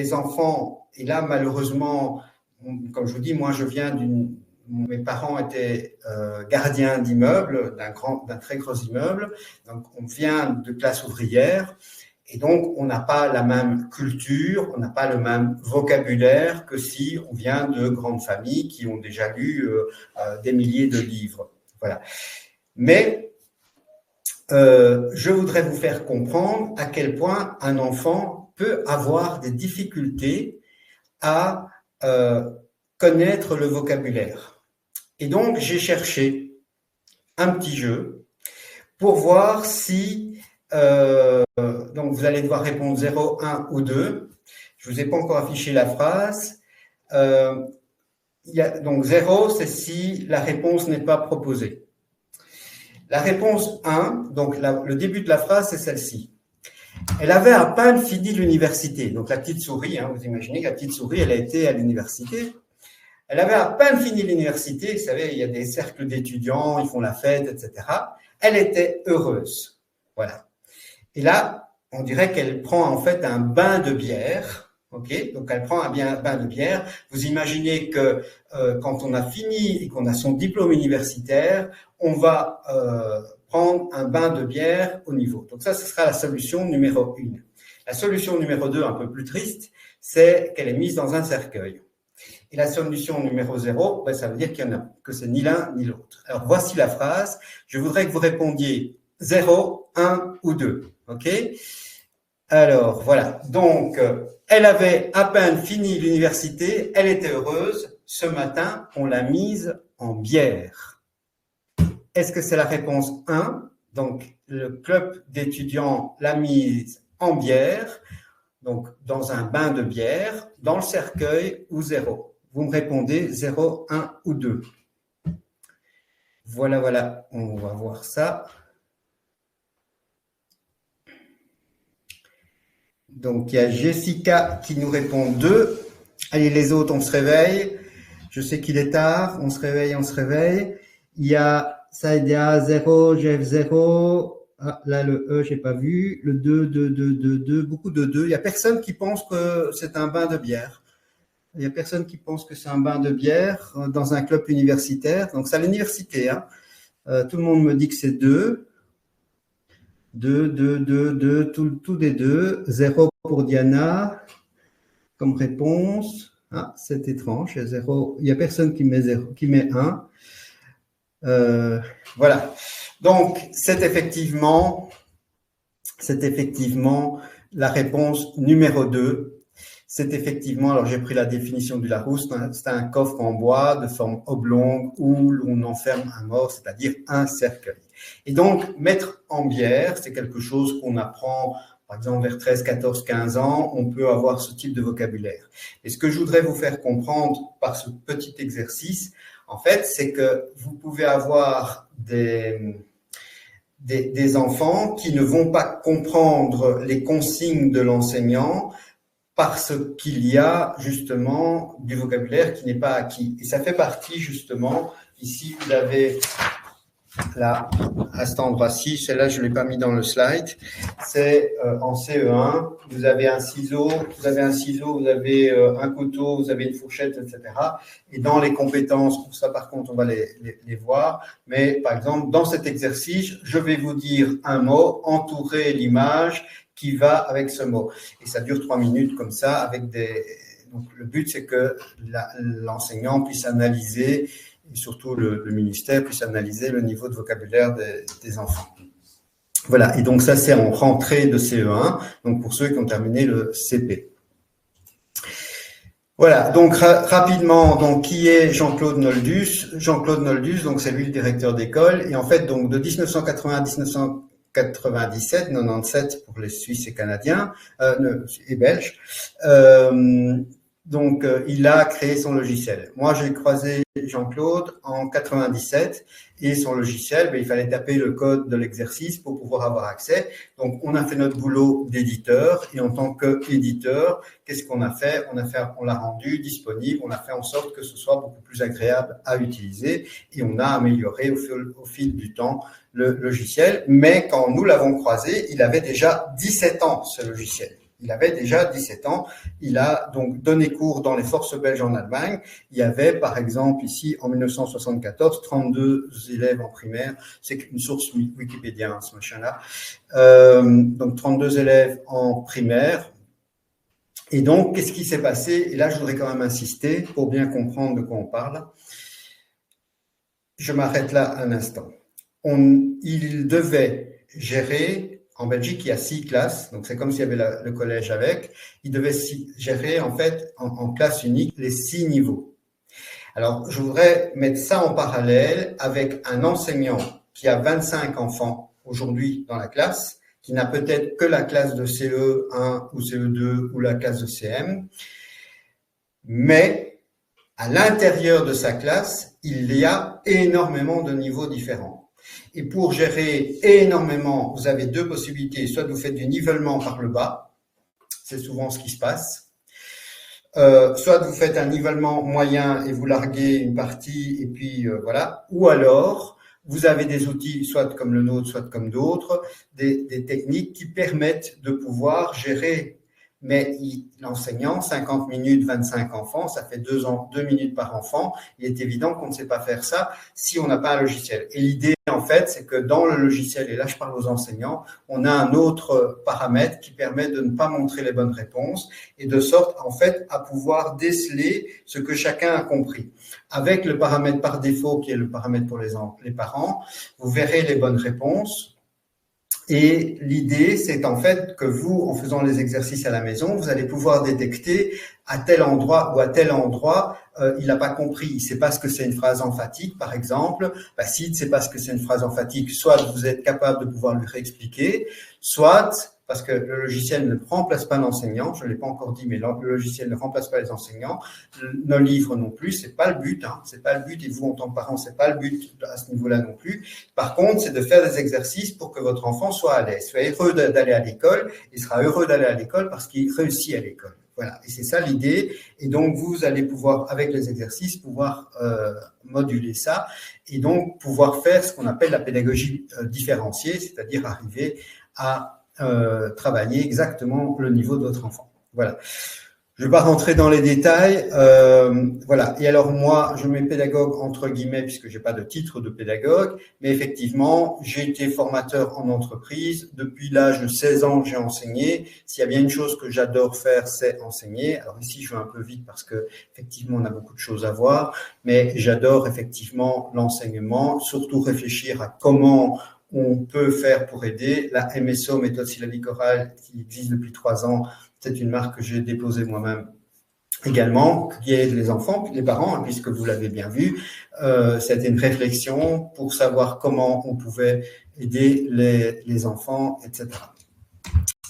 les enfants, et là malheureusement, comme je vous dis, moi je viens mes parents étaient gardiens d'immeubles, d'un très gros immeuble, donc on vient de classe ouvrière, et donc on n'a pas la même culture, on n'a pas le même vocabulaire que si on vient de grandes familles qui ont déjà lu des milliers de livres. Voilà. Mais je voudrais vous faire comprendre à quel point un enfant peut avoir des difficultés à connaître le vocabulaire. Et donc, j'ai cherché un petit jeu pour voir si, donc vous allez devoir répondre 0, 1 ou 2. Je ne vous ai pas encore affiché la phrase. Donc 0, c'est si la réponse n'est pas proposée. La réponse 1, donc le début de la phrase, c'est celle-ci. Elle avait à peine fini l'université. Donc la petite souris, vous imaginez que la petite souris, elle a été à l'université. Elle avait à peine fini l'université, vous savez, il y a des cercles d'étudiants, ils font la fête, etc. Elle était heureuse. Voilà. Et là, on dirait qu'elle prend en fait un bain de bière. Ok, donc elle prend un bain de bière. Vous imaginez que quand on a fini et qu'on a son diplôme universitaire, on va prendre un bain de bière au niveau. Donc ça, ce sera la solution numéro 1. La solution numéro 2, un peu plus triste, c'est qu'elle est mise dans un cercueil. Et la solution numéro 0, ça veut dire qu'il y en a, que c'est ni l'un ni l'autre. Alors, voici la phrase. Je voudrais que vous répondiez 0, 1 ou 2. OK? Alors, voilà. Donc, elle avait à peine fini l'université. Elle était heureuse. Ce matin, on l'a mise en bière. Est-ce que c'est la réponse 1? Donc, le club d'étudiants l'a mise en bière. Donc, dans un bain de bière, dans le cercueil ou 0. Vous me répondez 0, 1 ou 2. Voilà, on va voir ça. Donc, il y a Jessica qui nous répond 2. Allez, les autres, on se réveille. Je sais qu'il est tard, on se réveille. Il y a Saïdia 0, Jeff 0. Ah, là, le E, je n'ai pas vu. Le 2, beaucoup de 2. Il n'y a personne qui pense que c'est un bain de bière. Il n'y a personne qui pense que c'est un bain de bière dans un club universitaire. Donc, c'est à l'université. Tout le monde me dit que c'est 2. 2, tout des 2. 0 pour Diana comme réponse. Ah, c'est étrange. Il y a 0. Il n'y a personne qui met 0, qui met 1. Voilà. Donc, c'est effectivement la réponse numéro 2. C'est effectivement, alors j'ai pris la définition du Larousse, c'est un coffre en bois de forme oblongue où l'on enferme un mort, c'est-à-dire un cercueil. Et donc, mettre en bière, c'est quelque chose qu'on apprend, par exemple, vers 13, 14, 15 ans, on peut avoir ce type de vocabulaire. Et ce que je voudrais vous faire comprendre par ce petit exercice, en fait, c'est que vous pouvez avoir des enfants qui ne vont pas comprendre les consignes de l'enseignant parce qu'il y a justement du vocabulaire qui n'est pas acquis. Et ça fait partie justement, ici vous avez là, à cet endroit-ci, celle-là je ne l'ai pas mis dans le slide, c'est en CE1, vous avez un ciseau, vous avez un couteau, vous avez une fourchette, etc. Et dans les compétences, pour ça par contre on va les voir, mais par exemple dans cet exercice, je vais vous dire un mot, entourer l'image qui va avec ce mot. Et ça dure 3 minutes comme ça, avec donc le but c'est que l'enseignant puisse analyser, et surtout le ministère puisse analyser le niveau de vocabulaire des enfants. Voilà, et donc ça c'est en rentrée de CE1, donc pour ceux qui ont terminé le CP. Voilà, donc rapidement, donc qui est Jean-Claude Noldus? Jean-Claude Noldus, donc c'est lui le directeur d'école, et en fait donc de 1980 à 1997, 97 pour les Suisses et Canadiens et Belges. Donc, il a créé son logiciel. Moi, j'ai croisé Jean-Claude en 97 et son logiciel, il fallait taper le code de l'exercice pour pouvoir avoir accès. Donc, on a fait notre boulot d'éditeur et en tant qu'éditeur, qu'est-ce qu'on a fait? On l'a rendu disponible, on a fait en sorte que ce soit beaucoup plus agréable à utiliser et on a amélioré au fil du temps le logiciel. Mais quand nous l'avons croisé, il avait déjà 17 ans, ce logiciel. Il avait déjà 17 ans. Il a donc donné cours dans les forces belges en Allemagne. Il y avait, par exemple, ici, en 1974, 32 élèves en primaire. C'est une source Wikipédia, ce machin-là. Donc, 32 élèves en primaire. Et donc, qu'est-ce qui s'est passé? Et là, je voudrais quand même insister pour bien comprendre de quoi on parle. Je m'arrête là un instant. Il devait gérer, en Belgique, il y a 6 classes, donc c'est comme s'il y avait le collège avec, il devait gérer en fait en classe unique les 6 niveaux. Alors, je voudrais mettre ça en parallèle avec un enseignant qui a 25 enfants aujourd'hui dans la classe, qui n'a peut-être que la classe de CE1 ou CE2 ou la classe de CM, mais à l'intérieur de sa classe, il y a énormément de niveaux différents. Et pour gérer énormément, vous avez 2 possibilités. Soit vous faites du nivellement par le bas, c'est souvent ce qui se passe. Soit vous faites un nivellement moyen et vous larguez une partie et puis voilà. Ou alors, vous avez des outils, soit comme le nôtre, soit comme d'autres, des techniques qui permettent de pouvoir gérer. Mais l'enseignant, 50 minutes, 25 enfants, ça fait 2 minutes par enfant. Il est évident qu'on ne sait pas faire ça si on n'a pas un logiciel. Et l'idée, en fait, c'est que dans le logiciel, et là je parle aux enseignants, on a un autre paramètre qui permet de ne pas montrer les bonnes réponses et de sorte, en fait, à pouvoir déceler ce que chacun a compris. Avec le paramètre par défaut, qui est le paramètre pour les parents, vous verrez les bonnes réponses. Et l'idée, c'est en fait que vous, en faisant les exercices à la maison, vous allez pouvoir détecter à tel endroit ou à tel endroit, il n'a pas compris, il ne sait pas ce que c'est une phrase emphatique, par exemple. S'il ne sait pas ce que c'est une phrase emphatique, soit vous êtes capable de pouvoir lui réexpliquer, soit, parce que le logiciel ne remplace pas l'enseignant, je ne l'ai pas encore dit, mais le logiciel ne remplace pas les enseignants, nos livres non plus, c'est pas le but, c'est pas le but, et vous, en tant que parent, c'est pas le but à ce niveau-là non plus. Par contre, c'est de faire des exercices pour que votre enfant soit à l'aise, soit heureux d'aller à l'école, il sera heureux d'aller à l'école parce qu'il réussit à l'école. Voilà, et c'est ça l'idée. Et donc, vous allez pouvoir, avec les exercices, pouvoir moduler ça et donc pouvoir faire ce qu'on appelle la pédagogie différenciée, c'est-à-dire arriver à travailler exactement le niveau de votre enfant. Voilà. Je ne vais pas rentrer dans les détails. Voilà. Et alors moi, je mets pédagogue entre guillemets puisque j'ai pas de titre de pédagogue, mais effectivement, j'ai été formateur en entreprise. Depuis l'âge de 16 ans, j'ai enseigné. S'il y a bien une chose que j'adore faire, c'est enseigner. Alors ici, je vais un peu vite parce que effectivement, on a beaucoup de choses à voir, mais j'adore effectivement l'enseignement, surtout réfléchir à comment on peut faire pour aider. La MSO, méthode syllabique orale, qui existe depuis 3 ans, c'est une marque que j'ai déposée moi-même également, qui aide les enfants, les parents, puisque vous l'avez bien vu. C'était une réflexion pour savoir comment on pouvait aider les enfants, etc.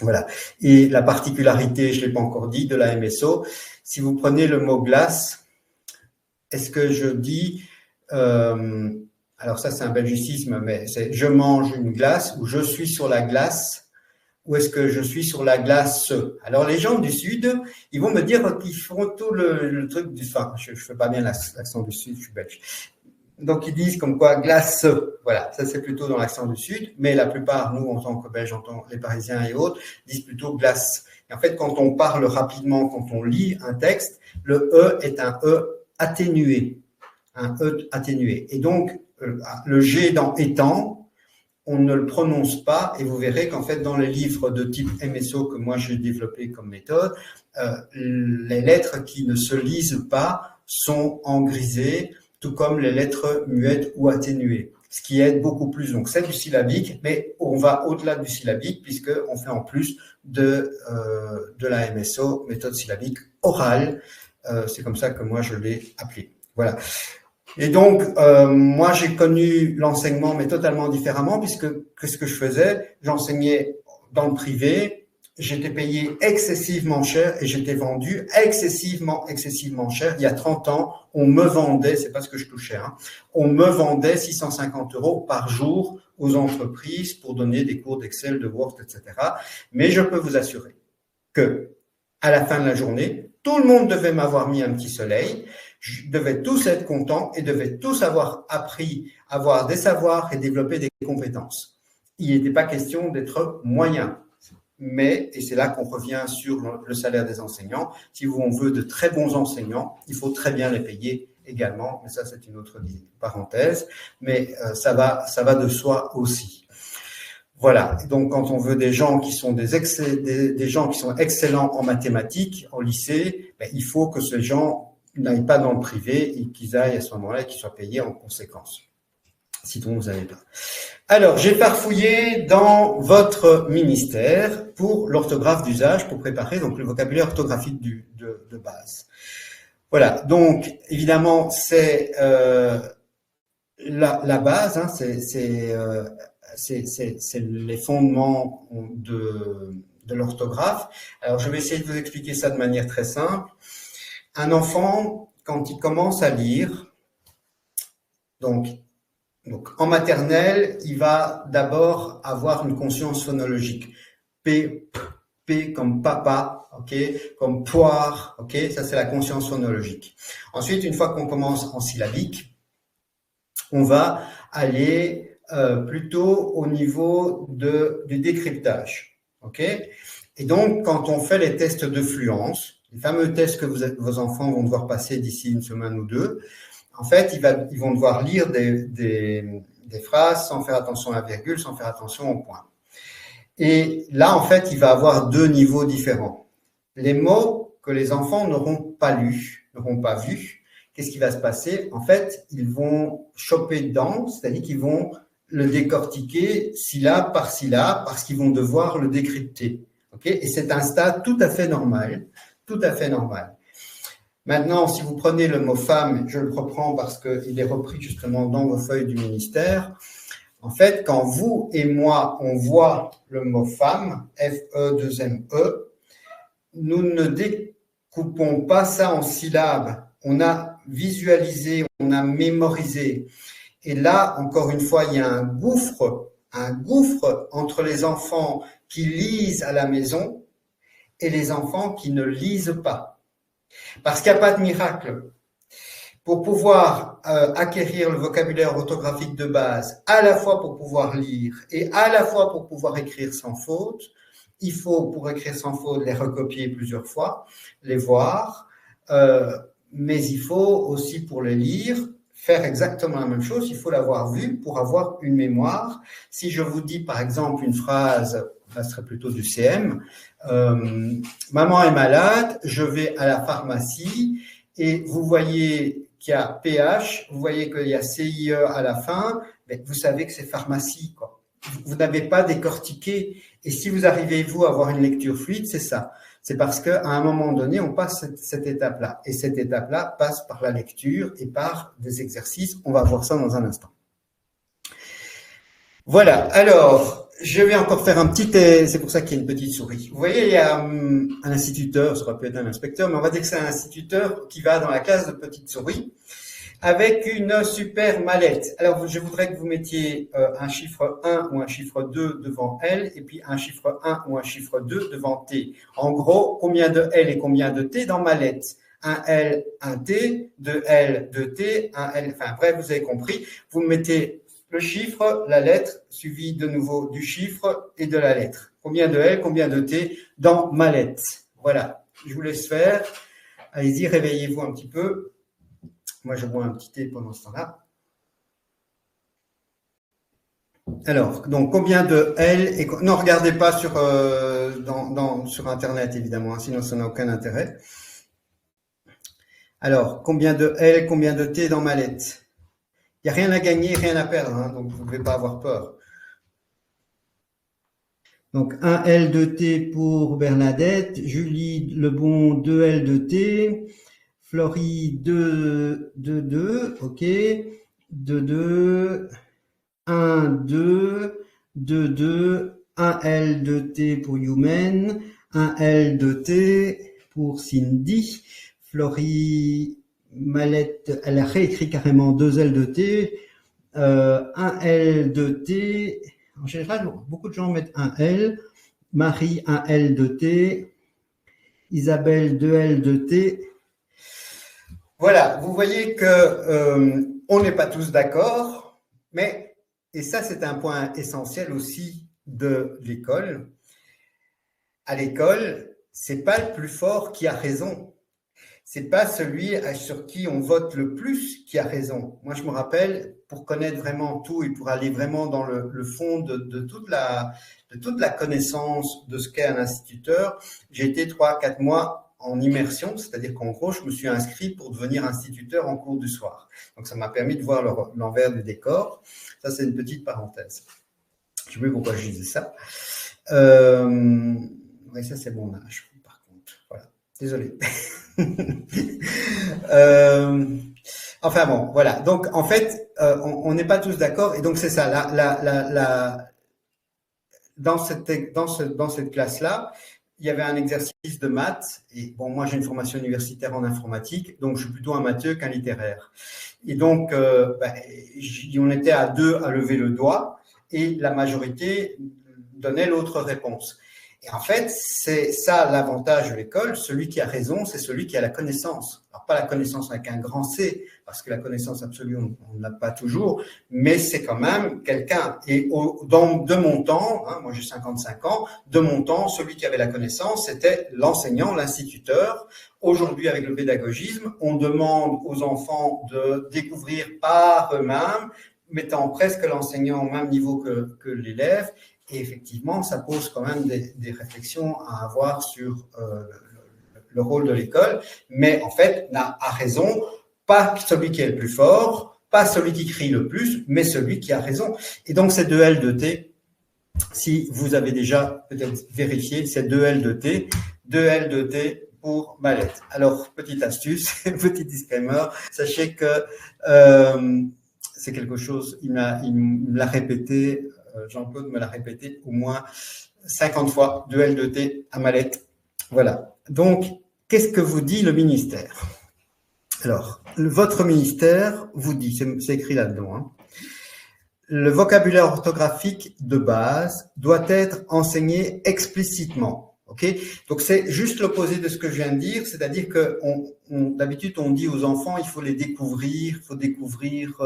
Voilà. Et la particularité, je ne l'ai pas encore dit, de la MSO, si vous prenez le mot glace, est-ce que je dis... alors ça, c'est un belgicisme, mais c'est « je mange une glace » ou « je suis sur la glace » ou est-ce que je suis sur la glace? Alors, les gens du Sud, ils vont me dire qu'ils font tout le truc du... Enfin, je ne fais pas bien l'accent du Sud, je suis belge. Donc, ils disent comme quoi glace. Voilà, ça c'est plutôt dans l'accent du Sud, mais la plupart, nous, en tant que Belges, les Parisiens et autres, disent plutôt glace. Et en fait, quand on parle rapidement, quand on lit un texte, le « e » est un « e » atténué. Un « e » atténué. Et donc, le « g » dans « étant », on ne le prononce pas et vous verrez qu'en fait, dans les livres de type MSO que moi j'ai développé comme méthode, les lettres qui ne se lisent pas sont en grisé, tout comme les lettres muettes ou atténuées, ce qui aide beaucoup plus. Donc, c'est du syllabique, mais on va au-delà du syllabique puisqu'on fait en plus de la MSO, méthode syllabique orale. C'est comme ça que moi je l'ai appelé. Voilà. Et donc, moi, j'ai connu l'enseignement, mais totalement différemment, puisque qu'est-ce que je faisais? J'enseignais dans le privé, j'étais payé excessivement cher et j'étais vendu excessivement cher. Il y a 30 ans, on me vendait, c'est pas ce que je touchais, on me vendait 650 € par jour aux entreprises pour donner des cours d'Excel, de Word, etc. Mais je peux vous assurer que à la fin de la journée, tout le monde devait m'avoir mis un petit soleil. Je devais tous être contents et devaient tous avoir appris, avoir des savoirs et développer des compétences. Il n'était pas question d'être moyen. mais, et c'est là qu'on revient sur le salaire des enseignants, si on veut de très bons enseignants, il faut très bien les payer également, mais ça c'est une autre parenthèse, mais ça va de soi aussi. Voilà, donc quand on veut des gens qui sont des gens qui sont excellents en mathématiques au lycée, ben, il faut que ces gens n'aillent pas dans le privé et qu'ils aillent à ce moment-là et qu'ils soient payés en conséquence. Sinon, vous n'avez pas. Alors, j'ai farfouillé dans votre ministère pour l'orthographe d'usage, pour préparer donc le vocabulaire orthographique de base. Voilà, donc évidemment, c'est la base, hein, c'est les fondements de l'orthographe. Alors, je vais essayer de vous expliquer ça de manière très simple. Un enfant, quand il commence à lire, donc en maternelle, il va d'abord avoir une conscience phonologique. P comme papa, ok, comme poire, ok, ça c'est la conscience phonologique. Ensuite, une fois qu'on commence en syllabique, on va aller plutôt au niveau du décryptage, ok. Et donc, quand on fait les tests de fluence, les fameux tests que vos enfants vont devoir passer d'ici une semaine ou deux, en fait, ils vont devoir lire des phrases sans faire attention à la virgule, sans faire attention au point. Et là, en fait, il va avoir deux niveaux différents. Les mots que les enfants n'auront pas lus, n'auront pas vus, qu'est-ce qui va se passer? En fait, ils vont choper dedans, c'est-à-dire qu'ils vont le décortiquer syllabe par syllabe parce qu'ils vont devoir le décrypter. Okay? Et c'est un stade tout à fait normal, tout à fait normal. Maintenant, si vous prenez le mot femme, je le reprends parce qu'il est repris justement dans vos feuilles du ministère. En fait, quand vous et moi, on voit le mot femme, F-E-2-M-E, nous ne découpons pas ça en syllabes. On a visualisé, on a mémorisé. Et là, encore une fois, il y a un gouffre entre les enfants qui lisent à la maison et les enfants qui ne lisent pas. Parce qu'il n'y a pas de miracle. Pour pouvoir acquérir le vocabulaire orthographique de base, à la fois pour pouvoir lire et à la fois pour pouvoir écrire sans faute, il faut, pour écrire sans faute, les recopier plusieurs fois, les voir, mais il faut aussi, pour les lire, faire exactement la même chose. Il faut l'avoir vu pour avoir une mémoire. Si je vous dis, par exemple, une phrase, ça serait plutôt du CM, maman est malade, je vais à la pharmacie et vous voyez qu'il y a PH, vous voyez qu'il y a CIE à la fin, mais vous savez que c'est pharmacie, quoi. Vous n'avez pas décortiqué. Et si vous arrivez, vous, à avoir une lecture fluide, c'est ça. C'est parce qu'à un moment donné, on passe cette étape-là. Et cette étape-là passe par la lecture et par des exercices. On va voir ça dans un instant. Voilà. Alors, je vais encore faire un petit... C'est pour ça qu'il y a une petite souris. Vous voyez, il y a un instituteur, ça aurait pu être un inspecteur, mais on va dire que c'est un instituteur qui va dans la classe de petites souris avec une super mallette. Alors, je voudrais que vous mettiez un chiffre 1 ou un chiffre 2 devant L et puis un chiffre 1 ou un chiffre 2 devant T. En gros, combien de L et combien de T dans mallette? Un L, un T, deux L, deux T, un L, enfin bref, vous avez compris. Vous mettez le chiffre, la lettre, suivi de nouveau du chiffre et de la lettre. Combien de L, combien de T dans mallette? Voilà, je vous laisse faire. Allez-y, réveillez-vous un petit peu. Moi, je bois un petit thé pendant ce temps-là. Alors, donc, combien de L et... Non, regardez pas sur Internet, évidemment, hein, sinon ça n'a aucun intérêt. Alors, combien de L, combien de T dans mallette? Il n'y a rien à gagner, rien à perdre, hein, donc vous ne devez pas avoir peur. Donc, 1 L de T pour Bernadette, Julie Lebon, 2 L de T, Florie 2, ok, 2, 1, 2, 2, 1 L de T pour Yumen, 1 L de T pour Cindy, Florie Mallette, elle a réécrit carrément 2 L de T, 1 L de T, en général, beaucoup de gens mettent 1 L, Marie 1 L de T, Isabelle 2 L de T. Voilà, vous voyez que on n'est pas tous d'accord, mais, et ça c'est un point essentiel aussi de l'école, à l'école, c'est pas le plus fort qui a raison. C'est pas celui sur qui on vote le plus qui a raison. Moi, je me rappelle, pour connaître vraiment tout et pour aller vraiment dans le fond de toute la connaissance de ce qu'est un instituteur, j'ai été 3-4 mois en immersion, c'est-à-dire qu'en gros, je me suis inscrit pour devenir instituteur en cours du soir. Donc, ça m'a permis de voir l'envers du décor. Ça, c'est une petite parenthèse. Je ne sais plus pourquoi je disais ça. Oui, ça, c'est mon âge, par contre. Voilà. Désolé. Enfin bon, voilà. Donc, en fait, on n'est pas tous d'accord. Et donc, c'est ça. Dans cette classe-là, il y avait un exercice de maths. Et bon, moi, j'ai une formation universitaire en informatique, donc je suis plutôt un matheux qu'un littéraire. Et donc, on était à 2 à lever le doigt et la majorité donnait l'autre réponse. Et en fait, c'est ça l'avantage de l'école. Celui qui a raison, c'est celui qui a la connaissance. Alors, pas la connaissance avec un grand C, parce que la connaissance absolue, on ne l'a pas toujours, mais c'est quand même quelqu'un. Et de mon temps, moi j'ai 55 ans, de mon temps, celui qui avait la connaissance, c'était l'enseignant, l'instituteur. Aujourd'hui, avec le pédagogisme, on demande aux enfants de découvrir par eux-mêmes, mettant presque l'enseignant au même niveau que l'élève. Et effectivement, ça pose quand même des réflexions à avoir sur le rôle de l'école. Mais en fait, a raison, pas celui qui est le plus fort, pas celui qui crie le plus, mais celui qui a raison. Et donc, c'est 2L de T. Si vous avez déjà peut-être vérifié, c'est 2L de T. 2L de T pour Mallette. Alors, petite astuce, petit disclaimer, sachez que c'est quelque chose, il me l'a répété, Jean-Claude me l'a répété au moins 50 fois, 2L de T à Mallette. Voilà. Donc, qu'est-ce que vous dit le ministère? Alors, votre ministère vous dit, c'est écrit là-dedans, hein, le vocabulaire orthographique de base doit être enseigné explicitement. Okay, donc c'est juste l'opposé de ce que je viens de dire, c'est-à-dire que d'habitude on dit aux enfants il faut les découvrir, il faut découvrir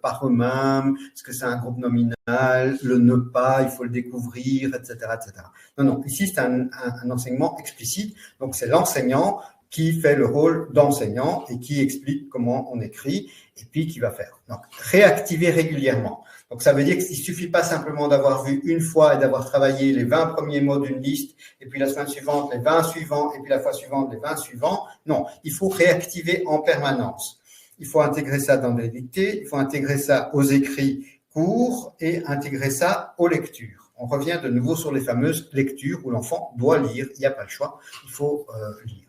par eux-mêmes, parce que c'est un groupe nominal, le ne pas, il faut le découvrir, etc., etc. Non, ici c'est un enseignement explicite, donc c'est l'enseignant qui fait le rôle d'enseignant et qui explique comment on écrit et puis qui va faire. Donc réactiver régulièrement. Donc, ça veut dire qu'il ne suffit pas simplement d'avoir vu une fois et d'avoir travaillé les 20 premiers mots d'une liste, et puis la semaine suivante, les 20 suivants, et puis la fois suivante, les 20 suivants. Non, il faut réactiver en permanence. Il faut intégrer ça dans des dictées, il faut intégrer ça aux écrits courts et intégrer ça aux lectures. On revient de nouveau sur les fameuses lectures où l'enfant doit lire, il n'y a pas le choix, il faut lire.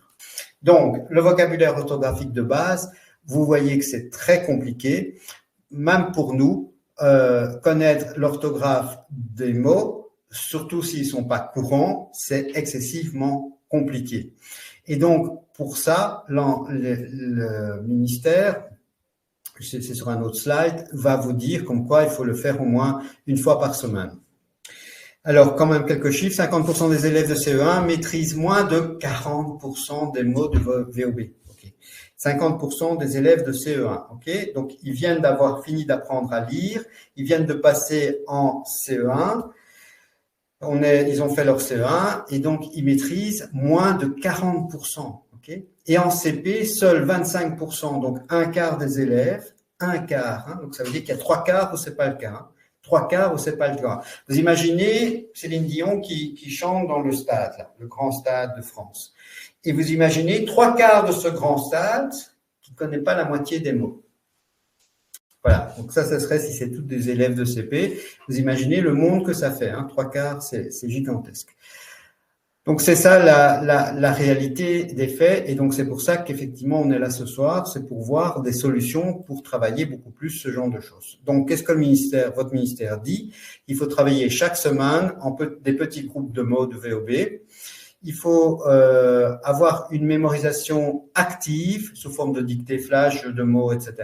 Donc, le vocabulaire orthographique de base, vous voyez que c'est très compliqué, même pour nous. Connaître l'orthographe des mots, surtout s'ils ne sont pas courants, c'est excessivement compliqué. Et donc, pour ça, le ministère, c'est sur un autre slide, va vous dire comme quoi il faut le faire au moins une fois par semaine. Alors, quand même quelques chiffres, 50% des élèves de CE1 maîtrisent moins de 40% des mots de VOB. 50% des élèves de CE1, ok? Donc, ils viennent d'avoir fini d'apprendre à lire, ils viennent de passer en CE1, ils ont fait leur CE1 et donc ils maîtrisent moins de 40%, ok? Et en CP, seuls 25%, donc un quart des élèves, un quart, hein, donc ça veut dire qu'il y a 3/4 où c'est pas le cas, hein, 3/4 où c'est pas le cas. Vous imaginez Céline Dion qui chante dans le stade, là, le grand stade de France. Et vous imaginez 3/4 de ce grand stade qui ne connaît pas la moitié des mots. Voilà, donc ça serait si c'est tous des élèves de CP. Vous imaginez le monde que ça fait, hein, 3/4, c'est gigantesque. Donc c'est ça la réalité des faits, et donc c'est pour ça qu'effectivement on est là ce soir, c'est pour voir des solutions pour travailler beaucoup plus ce genre de choses. Donc qu'est-ce que votre ministère dit? Il faut travailler chaque semaine des petits groupes de mots de VOB. Il faut avoir une mémorisation active sous forme de dictée flash, jeu de mots, etc.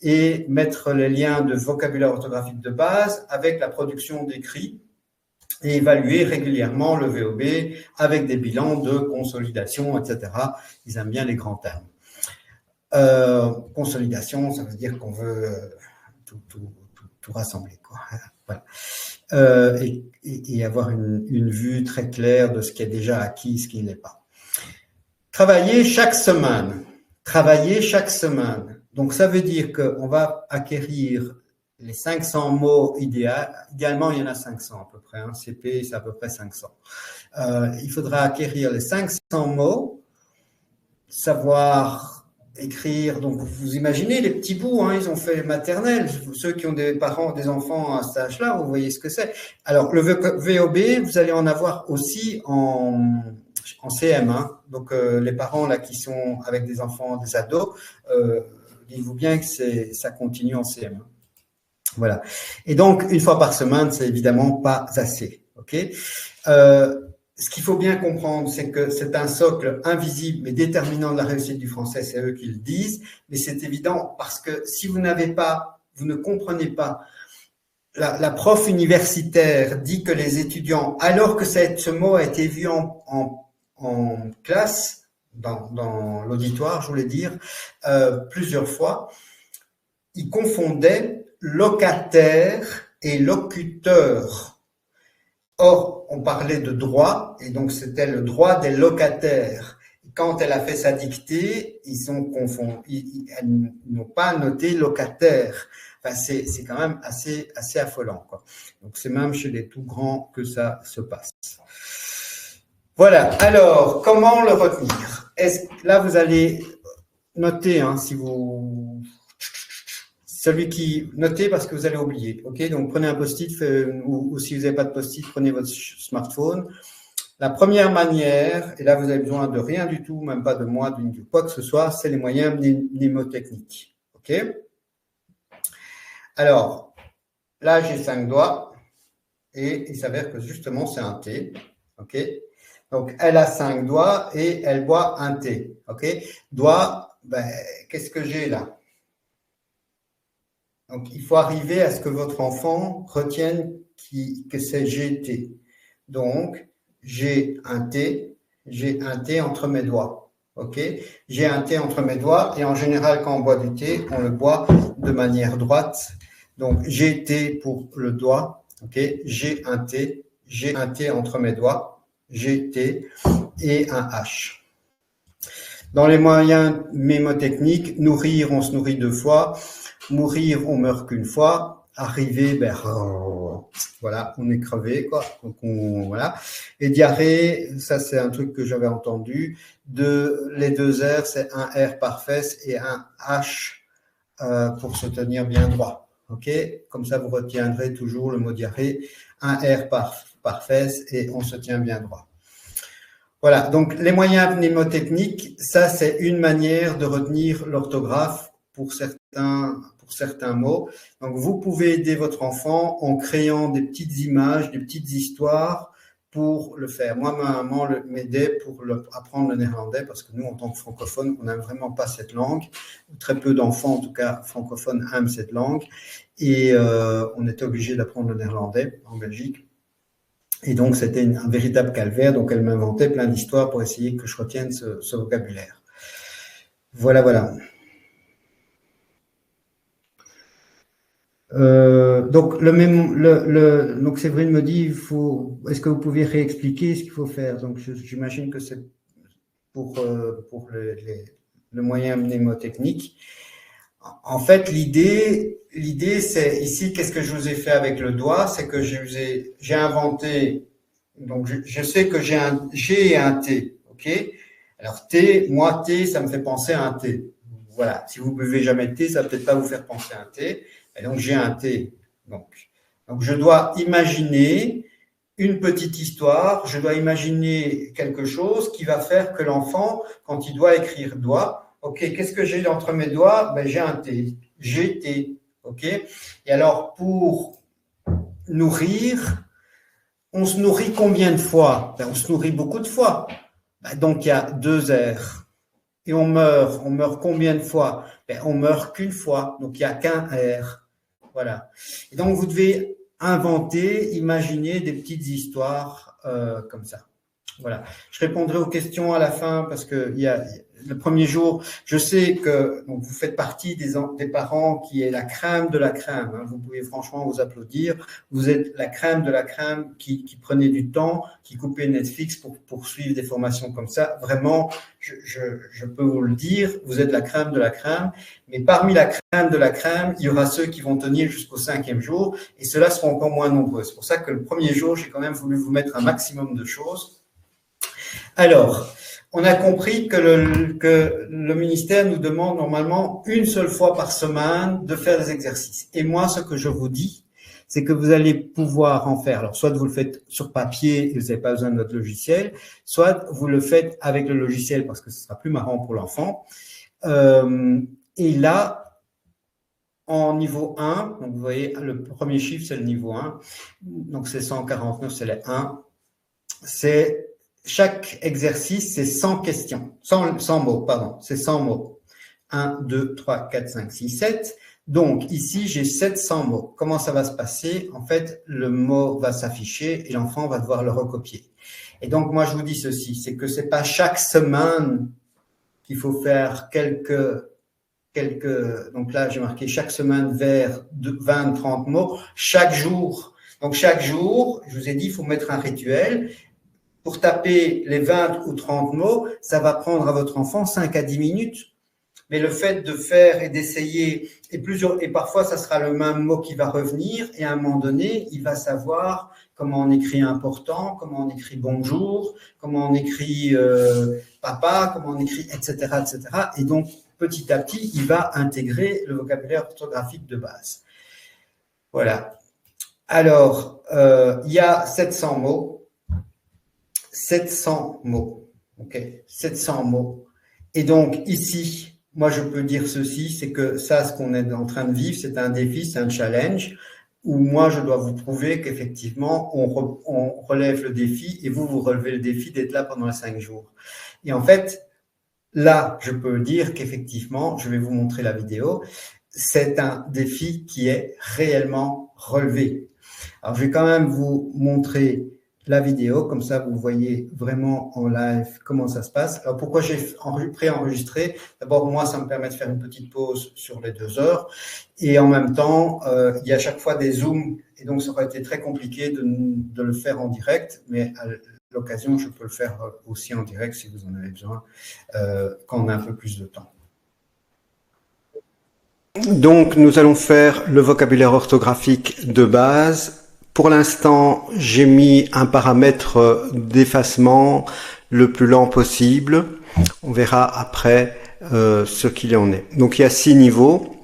Et mettre les liens de vocabulaire orthographique de base avec la production d'écrits et évaluer régulièrement le VOB avec des bilans de consolidation, etc. Ils aiment bien les grands termes. Consolidation, ça veut dire qu'on veut tout rassembler, quoi. Voilà. Et avoir une vue très claire de ce qui est déjà acquis, ce qui n'est pas. Travailler chaque semaine. Travailler chaque semaine. Donc, ça veut dire qu'on va acquérir les 500 mots idéalement, il y en a 500 à peu près. Hein. CP, c'est à peu près 500. Il faudra acquérir les 500 mots, savoir écrire. Donc, vous imaginez les petits bouts, hein, ils ont fait maternelle. Ceux qui ont des parents, des enfants à cet âge-là, vous voyez ce que c'est. Alors, le VOB, vous allez en avoir aussi en CM. Hein. Donc, les parents là qui sont avec des enfants, des ados, dites-vous bien que ça continue en CM. Voilà. Et donc, une fois par semaine, c'est évidemment pas assez. Ok. Ce qu'il faut bien comprendre, c'est que c'est un socle invisible mais déterminant de la réussite du français, c'est eux qui le disent, mais c'est évident parce que si vous n'avez pas, vous ne comprenez pas, la prof universitaire dit que les étudiants, alors que ce mot a été vu en classe, dans l'auditoire, je voulais dire, plusieurs fois, ils confondaient locataire et locuteur. Or, on parlait de droit, et donc c'était le droit des locataires. Quand elle a fait sa dictée, elles n'ont pas noté locataire. Enfin, c'est quand même assez affolant, quoi. Donc, c'est même chez les tout grands que ça se passe. Voilà. Alors, comment le retenir? Là, vous allez noter, hein, si vous... Celui qui notez parce que vous allez oublier. Ok, donc prenez un post-it ou si vous n'avez pas de post-it, prenez votre smartphone. La première manière, et là vous avez besoin de rien du tout, même pas de moi, de quoi que ce soit, c'est les moyens mnémotechniques. Ok. Alors là j'ai 5 doigts et il s'avère que justement c'est un T. Ok. Donc elle a 5 doigts et elle boit un thé. Ok. Doigt, qu'est-ce que j'ai là? Donc, il faut arriver à ce que votre enfant retienne que c'est GT. Donc, j'ai un T entre mes doigts. Ok, j'ai un T entre mes doigts et en général, quand on boit du thé, on le boit de manière droite. Donc, GT pour le doigt. Ok, j'ai un T entre mes doigts. GT et un H. Dans les moyens mnémotechniques, nourrir, on se nourrit 2 fois. Mourir, on meurt qu'une fois. Arriver, voilà, on est crevé, quoi. Donc voilà. Et diarrhée, ça c'est un truc que j'avais entendu. Les 2 R, c'est un R par fesse et un H pour se tenir bien droit. Ok, comme ça vous retiendrez toujours le mot diarrhée. Un R par fesse et on se tient bien droit. Voilà. Donc les moyens mnémotechniques, ça c'est une manière de retenir l'orthographe pour certains mots. Donc, vous pouvez aider votre enfant en créant des petites images, des petites histoires pour le faire. Moi, ma maman m'aidait pour apprendre le néerlandais parce que nous, en tant que francophones, on n'aime vraiment pas cette langue. Très peu d'enfants, en tout cas francophones, aiment cette langue. Et on était obligé d'apprendre le néerlandais en Belgique. Et donc, c'était un véritable calvaire. Donc, elle m'inventait plein d'histoires pour essayer que je retienne ce vocabulaire. Voilà, voilà. Donc donc Séverine me dit est-ce que vous pouvez réexpliquer ce qu'il faut faire? Donc j'imagine que c'est pour le moyen mnémotechnique. En fait, l'idée c'est ici, qu'est-ce que je vous ai fait avec le doigt? C'est que j'ai inventé, donc je sais que j'ai un G et un T, ok? Alors moi T, ça me fait penser à un T. Voilà, si vous buvez jamais de thé, ça va peut-être pas vous faire penser à un T. Et donc, j'ai un T. Donc, je dois imaginer une petite histoire, je dois imaginer quelque chose qui va faire que l'enfant, quand il doit écrire doigt, ok, qu'est-ce que j'ai entre mes doigts? J'ai un T, GT, ok? Et alors, pour nourrir, on se nourrit combien de fois? On se nourrit beaucoup de fois. Donc, il y a 2 R. Et on meurt combien de fois? On meurt qu'une fois, donc il n'y a qu'un R. Voilà. Et donc, vous devez inventer, imaginer des petites histoires comme ça. Voilà. Je répondrai aux questions à la fin parce que le premier jour, je sais que donc, vous faites partie des parents qui est la crème de la crème. Hein. Vous pouvez franchement vous applaudir. Vous êtes la crème de la crème qui prenait du temps, qui coupait Netflix pour suivre des formations comme ça. Vraiment, je peux vous le dire, vous êtes la crème de la crème. Mais parmi la crème de la crème, il y aura ceux qui vont tenir jusqu'au 5e jour et ceux-là seront encore moins nombreux. C'est pour ça que le premier jour, j'ai quand même voulu vous mettre un maximum de choses. Alors, on a compris que le ministère nous demande normalement une seule fois par semaine de faire des exercices. Et moi, ce que je vous dis, c'est que vous allez pouvoir en faire. Alors, soit vous le faites sur papier et vous n'avez pas besoin de notre logiciel, soit vous le faites avec le logiciel parce que ce sera plus marrant pour l'enfant. Et là, en niveau 1, donc vous voyez, le premier chiffre, c'est le niveau 1. Donc, c'est 149, c'est le 1. Chaque exercice, c'est 100 questions. 100 mots, pardon. C'est 100 mots. 1, 2, 3, 4, 5, 6, 7. Donc, ici, j'ai 700 mots. Comment ça va se passer? En fait, le mot va s'afficher et l'enfant va devoir le recopier. Et donc, moi, je vous dis ceci, c'est que c'est pas chaque semaine qu'il faut faire quelques, donc là, j'ai marqué chaque semaine vers 20, 30 mots, chaque jour. Donc, chaque jour, je vous ai dit, il faut mettre un rituel. Pour taper les 20 ou 30 mots, ça va prendre à votre enfant 5 à 10 minutes. Mais le fait de faire et d'essayer, et parfois, ça sera le même mot qui va revenir, et à un moment donné, il va savoir comment on écrit important, comment on écrit bonjour, comment on écrit papa, comment on écrit, etc., etc. Et donc, petit à petit, il va intégrer le vocabulaire orthographique de base. Voilà. Alors, il y a 700 mots. 700 mots. OK, 700 mots. Et donc, ici, moi, je peux dire ceci, c'est que ça, ce qu'on est en train de vivre, c'est un défi, c'est un challenge, où moi, je dois vous prouver qu'effectivement, on relève le défi et vous relevez le défi d'être là pendant les 5 jours. Et en fait, là, je peux dire qu'effectivement, je vais vous montrer la vidéo, c'est un défi qui est réellement relevé. Alors, je vais quand même vous montrer la vidéo, comme ça vous voyez vraiment en live comment ça se passe. Alors pourquoi j'ai préenregistré? D'abord, moi, ça me permet de faire une petite pause sur les 2 heures. Et en même temps, il y a à chaque fois des zooms. Et donc, ça aurait été très compliqué de le faire en direct. Mais à l'occasion, je peux le faire aussi en direct si vous en avez besoin, quand on a un peu plus de temps. Donc, nous allons faire le vocabulaire orthographique de base. Pour l'instant, j'ai mis un paramètre d'effacement le plus lent possible. On verra après ce qu'il en est. Donc, il y a 6 niveaux.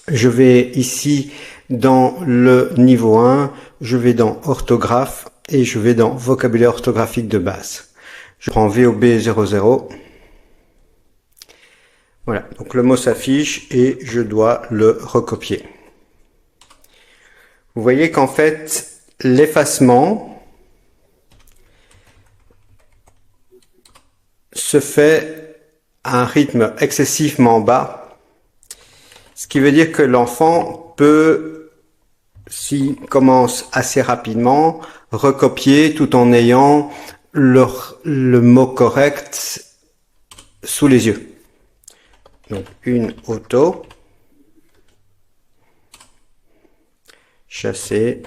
Je vais ici dans le niveau 1, je vais dans orthographe et je vais dans vocabulaire orthographique de base. Je prends VOB 00. Voilà, donc le mot s'affiche et je dois le recopier. Vous voyez qu'en fait, l'effacement se fait à un rythme excessivement bas, ce qui veut dire que l'enfant peut, s'il commence assez rapidement, recopier tout en ayant le mot correct sous les yeux. Donc, une auto. Chasser,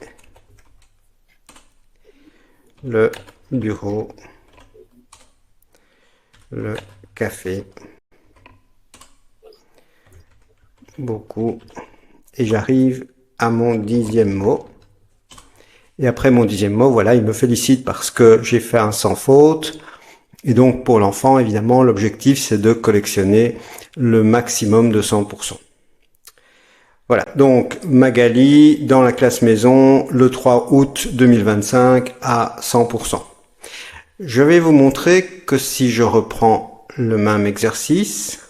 le bureau, le café, beaucoup, et j'arrive à mon 10e mot. Et après mon 10e mot, voilà, il me félicite parce que j'ai fait un sans faute. Et donc pour l'enfant, évidemment, l'objectif c'est de collectionner le maximum de 100%. Voilà, donc Magali dans la classe maison le 3 août 2025 à 100%. Je vais vous montrer que si je reprends le même exercice,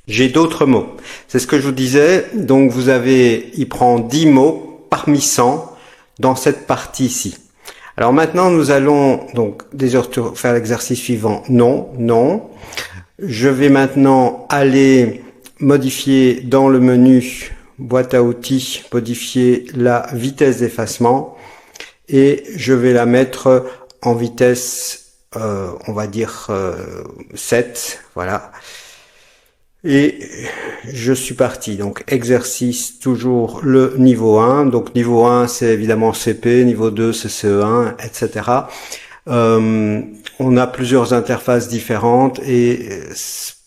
j'ai d'autres mots. C'est ce que je vous disais, donc il prend 10 mots parmi 100 dans cette partie ici. Alors maintenant, nous allons donc faire l'exercice suivant. Non, non. Je vais maintenant aller modifier dans le menu boîte à outils, modifier la vitesse d'effacement et je vais la mettre en vitesse, on va dire 7, voilà. Et je suis parti. Donc exercice toujours le niveau 1. Donc niveau 1 c'est évidemment CP, niveau 2 c'est CE1, etc. On a plusieurs interfaces différentes et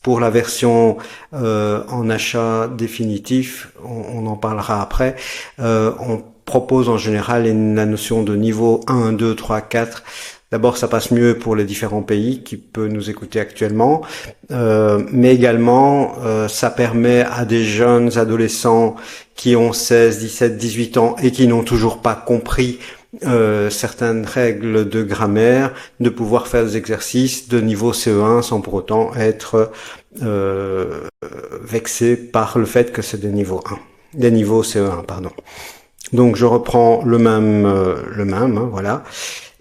pour la version en achat définitif, on en parlera après, on propose en général la notion de niveau 1, 2, 3, 4. D'abord, ça passe mieux pour les différents pays qui peuvent nous écouter actuellement, mais également, ça permet à des jeunes adolescents qui ont 16, 17, 18 ans et qui n'ont toujours pas compris certaines règles de grammaire, de pouvoir faire des exercices de niveau CE1 sans pour autant être vexé par le fait que c'est des niveaux 1, des niveaux CE1, pardon. Donc je reprends le même, hein, voilà.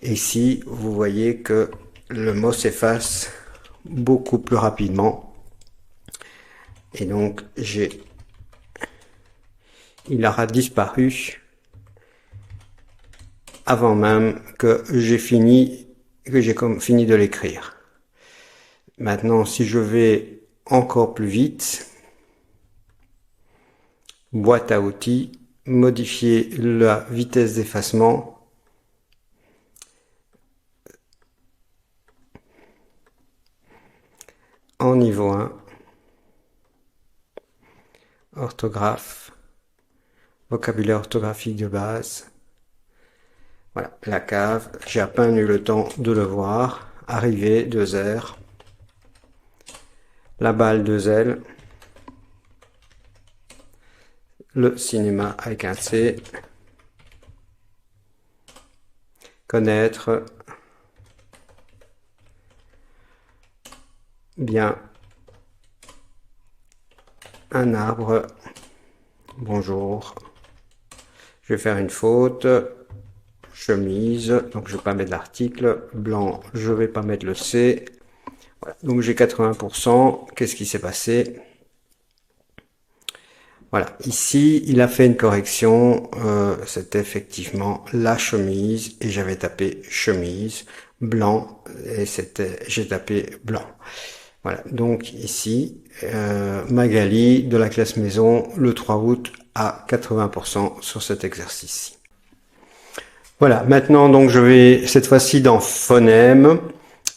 Et ici, vous voyez que le mot s'efface beaucoup plus rapidement. Et donc, il aura disparu avant même que j'ai fini de l'écrire. Maintenant, si je vais encore plus vite, boîte à outils, modifier la vitesse d'effacement. En niveau 1, orthographe, vocabulaire orthographique de base. Voilà, la cave, j'ai à peine eu le temps de le voir. Arrivée, 2 R. La balle, 2 L. Le cinéma avec un C. Connaître. Bien. Un arbre. Bonjour. Je vais faire une faute. Chemise. Donc je ne vais pas mettre l'article. Blanc. Je ne vais pas mettre le C. Voilà. Donc j'ai 80%. Qu'est-ce qui s'est passé? Voilà. Ici, il a fait une correction. C'était effectivement la chemise. Et j'avais tapé chemise. Blanc. Et j'ai tapé blanc. Voilà, donc ici, Magali de la classe maison, le 3 août à 80% sur cet exercice-ci. Voilà, maintenant donc je vais cette fois-ci dans phonèmes.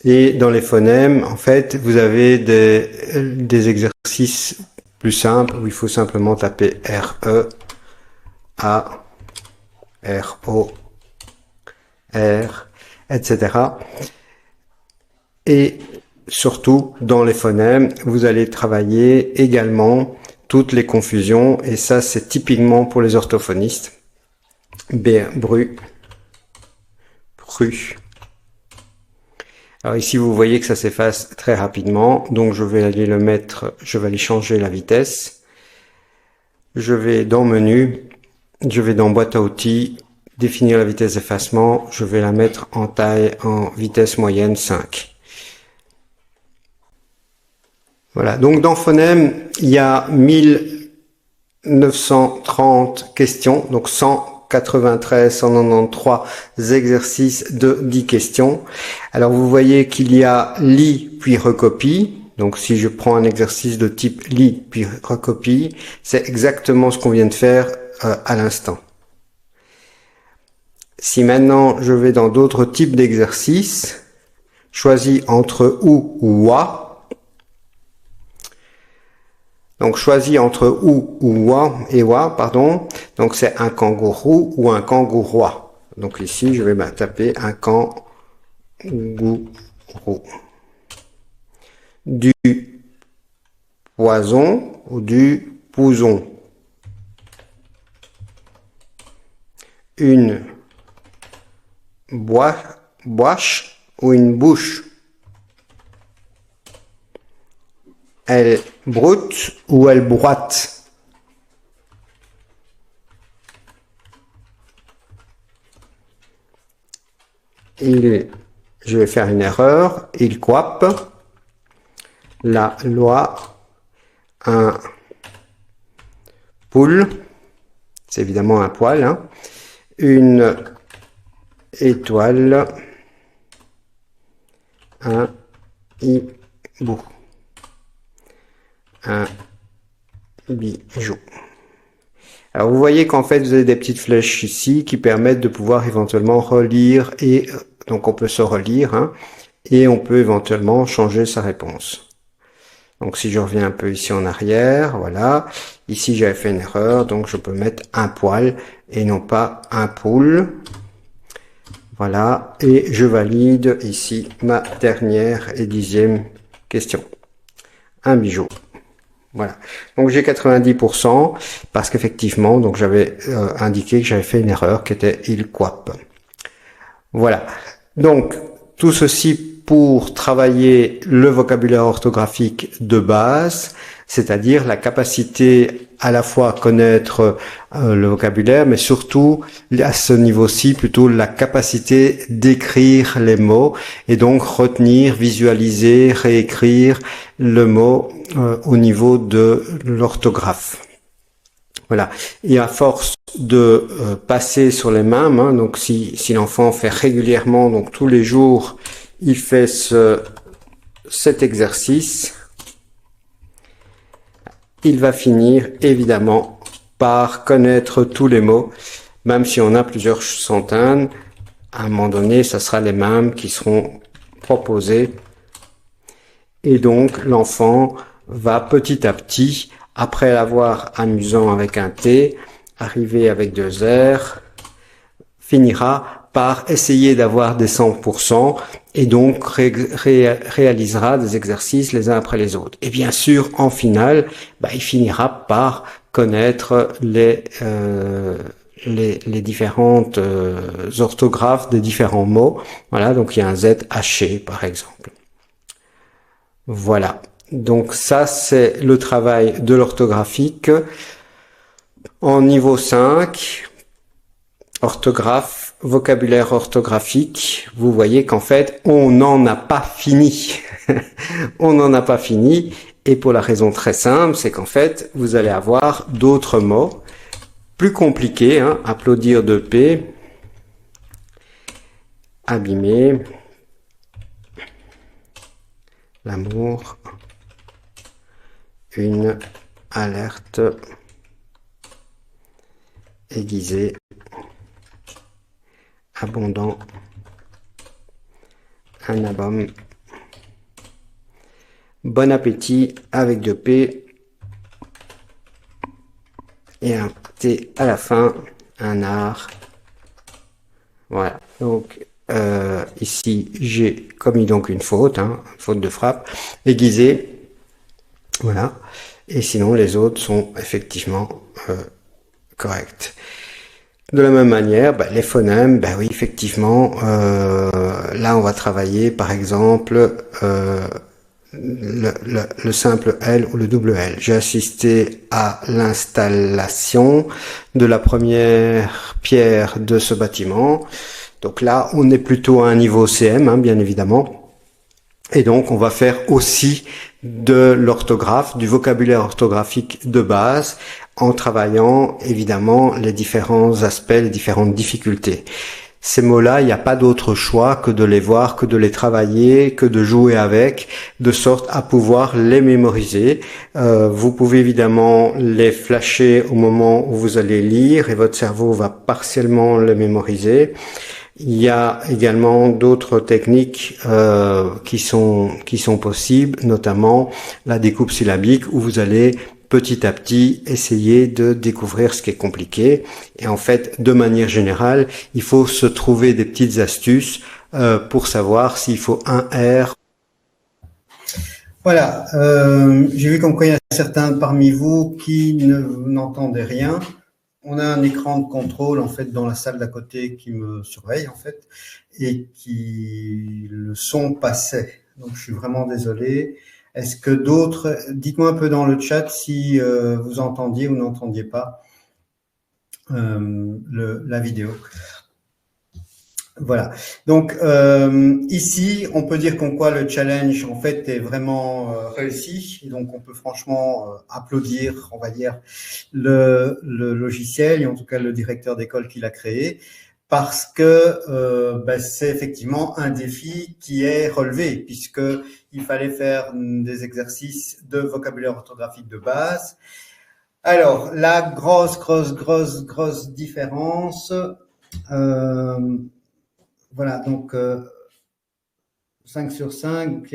Et dans les phonèmes, en fait, vous avez des exercices plus simples où il faut simplement taper R-E, A, R-O, R, etc. Et surtout, dans les phonèmes, vous allez travailler également toutes les confusions, et ça, c'est typiquement pour les orthophonistes. Bru, pru. Alors ici, vous voyez que ça s'efface très rapidement, donc je vais aller je vais aller changer la vitesse. Je vais dans Menu, je vais dans Boîte à outils, définir la vitesse d'effacement, je vais la mettre en vitesse moyenne 5. Voilà, donc dans phonème, il y a 1930 questions, donc 193 exercices de 10 questions. Alors vous voyez qu'il y a lis puis recopie. Donc si je prends un exercice de type lis puis recopie, c'est exactement ce qu'on vient de faire à l'instant. Si maintenant je vais dans d'autres types d'exercices, choisis entre ou wa. Donc, choisis entre ou wa, pardon. Donc, c'est un kangourou ou un kangourois. Donc, ici, je vais taper un kangourou. Du poison ou du pouson. Une boîche ou une bouche. Elle broute ou elle broite. Je vais faire une erreur. Il coipe. La loi. Un poule. C'est évidemment un poil. Hein. Une étoile, un hibou, un bijou. Alors vous voyez qu'en fait vous avez des petites flèches ici qui permettent de pouvoir éventuellement relire et donc on peut se relire hein, et on peut éventuellement changer sa réponse. Donc si je reviens un peu ici en arrière, voilà, ici j'avais fait une erreur, donc je peux mettre un poil et non pas un poule. Voilà, et je valide ici ma dernière et 10e question. Un bijou. Voilà. Donc j'ai 90% parce qu'effectivement, donc j'avais indiqué que j'avais fait une erreur qui était il quap. Voilà. Donc tout ceci pour travailler le vocabulaire orthographique de base, c'est-à-dire la capacité à la fois à connaître le vocabulaire, mais surtout à ce niveau-ci plutôt la capacité d'écrire les mots et donc retenir, visualiser, réécrire le mot au niveau de l'orthographe. Voilà. Et à force de passer sur les mêmes, hein, donc si l'enfant fait régulièrement, donc tous les jours, il fait cet exercice, il va finir évidemment par connaître tous les mots, même si on a plusieurs centaines, à un moment donné, ça sera les mêmes qui seront proposés. Et donc, l'enfant va petit à petit, après l'avoir amusant avec un T, arriver avec 2 R, finira par essayer d'avoir des 100% et donc réalisera des exercices les uns après les autres. Et bien sûr, en finale, il finira par connaître les différentes orthographes des différents mots. Voilà, donc il y a un Z haché, par exemple. Voilà. Donc ça, c'est le travail de l'orthographique. En niveau 5, orthographe, vocabulaire orthographique, vous voyez qu'en fait, on n'en a pas fini. On n'en a pas fini. Et pour la raison très simple, c'est qu'en fait, vous allez avoir d'autres mots plus compliqués. Hein, applaudir de P, abîmer, l'amour, une alerte aiguisée, abondant, un album, bon appétit avec 2 P et un T à la fin, un art. Voilà, donc ici j'ai commis donc une faute, hein, faute de frappe, aiguisée, voilà, et sinon les autres sont effectivement corrects. De la même manière, les phonèmes, oui, effectivement, là on va travailler par exemple le simple L ou le double L. J'ai assisté à l'installation de la première pierre de ce bâtiment. Donc là, on est plutôt à un niveau CM, hein, bien évidemment. Et donc, on va faire aussi de l'orthographe, du vocabulaire orthographique de base, en travaillant évidemment les différents aspects, les différentes difficultés. Ces mots-là, il n'y a pas d'autre choix que de les voir, que de les travailler, que de jouer avec, de sorte à pouvoir les mémoriser. Vous pouvez évidemment les flasher au moment où vous allez lire et votre cerveau va partiellement les mémoriser. Il y a également d'autres techniques qui sont possibles, notamment la découpe syllabique où vous allez petit à petit essayer de découvrir ce qui est compliqué. Et en fait, de manière générale, il faut se trouver des petites astuces pour savoir s'il faut un R. Voilà, j'ai vu comme quoi il y a certains parmi vous qui n'entendaient rien. On a un écran de contrôle en fait dans la salle d'à côté qui me surveille en fait et qui le son passait. Donc je suis vraiment désolé. Est-ce que d'autres, dites-moi un peu dans le chat si vous entendiez ou n'entendiez pas la vidéo. Voilà. Donc ici, on peut dire qu'en quoi le challenge en fait est vraiment réussi. Et donc on peut franchement applaudir, on va dire, le logiciel et en tout cas le directeur d'école qui l'a créé. parce que c'est effectivement un défi qui est relevé, puisqu'il fallait faire des exercices de vocabulaire orthographique de base. Alors, la grosse différence, voilà, donc 5 sur 5,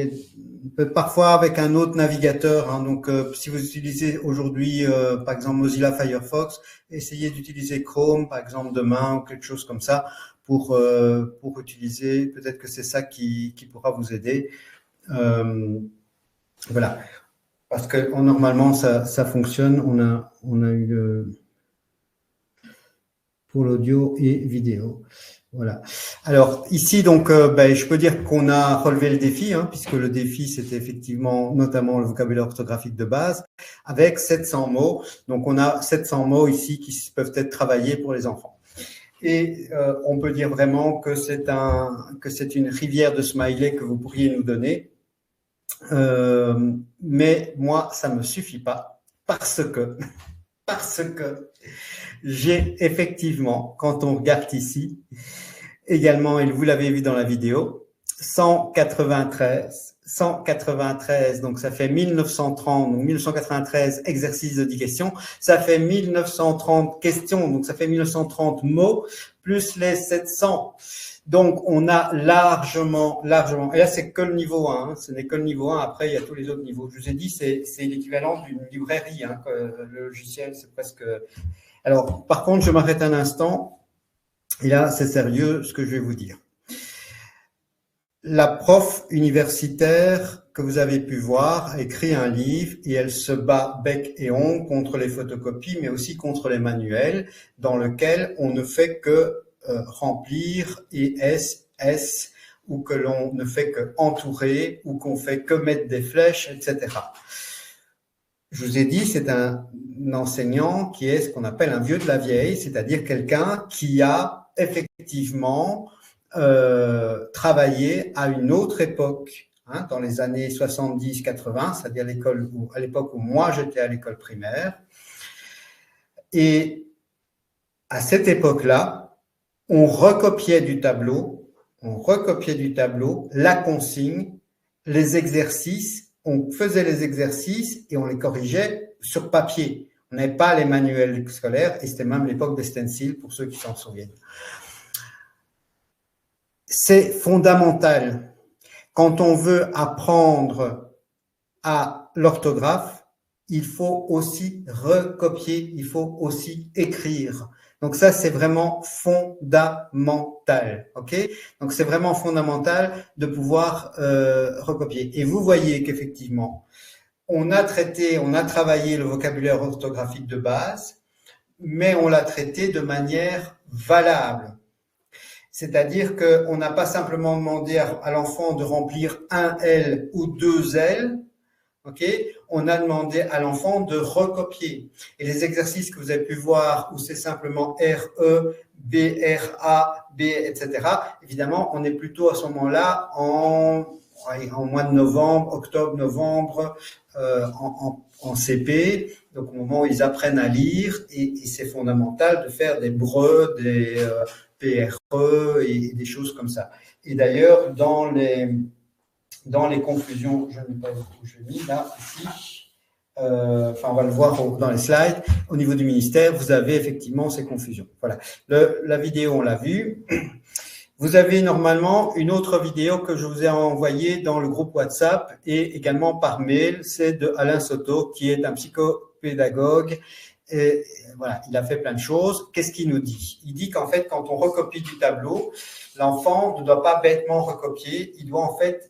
parfois avec un autre navigateur. Hein, donc, si vous utilisez aujourd'hui, par exemple, Mozilla Firefox, essayez d'utiliser Chrome, par exemple, demain, ou quelque chose comme ça, pour utiliser. Peut-être que c'est ça qui pourra vous aider. Voilà. Parce que normalement, ça fonctionne. On a eu pour l'audio et vidéo. Voilà. Alors ici, donc, je peux dire qu'on a relevé le défi, hein, puisque le défi, c'était effectivement notamment le vocabulaire orthographique de base, avec 700 mots. Donc, on a 700 mots ici qui peuvent être travaillés pour les enfants. Et on peut dire vraiment que c'est une rivière de smiley que vous pourriez nous donner. Mais moi, ça me suffit pas parce que j'ai effectivement, quand on regarde ici, également, et vous l'avez vu dans la vidéo, 193, donc ça fait 1930, donc 1993 exercices de 10 questions, ça fait 1930 questions, donc ça fait 1930 mots, plus les 700. Donc, on a largement, et là, c'est que le niveau 1, hein, ce n'est que le niveau 1, après, il y a tous les autres niveaux. Je vous ai dit, c'est l'équivalent d'une librairie, hein, le logiciel, c'est presque… Alors, par contre, je m'arrête un instant, et là, c'est sérieux ce que je vais vous dire. La prof universitaire que vous avez pu voir a écrit un livre et elle se bat bec et ongles contre les photocopies, mais aussi contre les manuels, dans lequel on ne fait que remplir S, ou que l'on ne fait que entourer, ou qu'on fait que mettre des flèches, etc. Je vous ai dit, c'est un enseignant qui est ce qu'on appelle un vieux de la vieille, c'est-à-dire quelqu'un qui a effectivement travaillé à une autre époque, hein, dans les années 70-80, c'est-à-dire à l'époque où moi j'étais à l'école primaire. Et à cette époque-là, on recopiait du tableau la consigne, les exercices, on faisait les exercices et on les corrigeait sur papier. On n'avait pas les manuels scolaires et c'était même l'époque des stencils pour ceux qui s'en souviennent. C'est fondamental. Quand on veut apprendre à l'orthographe, il faut aussi recopier, il faut aussi écrire. Donc ça, c'est vraiment fondamental, ok? Donc c'est vraiment fondamental de pouvoir recopier. Et vous voyez qu'effectivement, on a travaillé le vocabulaire orthographique de base, mais on l'a traité de manière valable. C'est-à-dire qu'on n'a pas simplement demandé à l'enfant de remplir un L ou deux L, ok? On a demandé à l'enfant de recopier. Et les exercices que vous avez pu voir, où c'est simplement RE, BRA, B, etc., évidemment, on est plutôt à ce moment-là en mois de novembre, octobre-novembre, en CP, donc au moment où ils apprennent à lire, et c'est fondamental de faire des BRE, des PRE et des choses comme ça. Et d'ailleurs, dans les conclusions, je n'ai pas où je l'ai mis là, ici, on va le voir dans les slides, au niveau du ministère, vous avez effectivement ces confusions. Voilà, la vidéo, on l'a vue. Vous avez normalement une autre vidéo que je vous ai envoyée dans le groupe WhatsApp et également par mail, c'est de Alain Soto, qui est un psychopédagogue. Et voilà, il a fait plein de choses. Qu'est-ce qu'il nous dit? Il dit qu'en fait, quand on recopie du tableau, l'enfant ne doit pas bêtement recopier, il doit en fait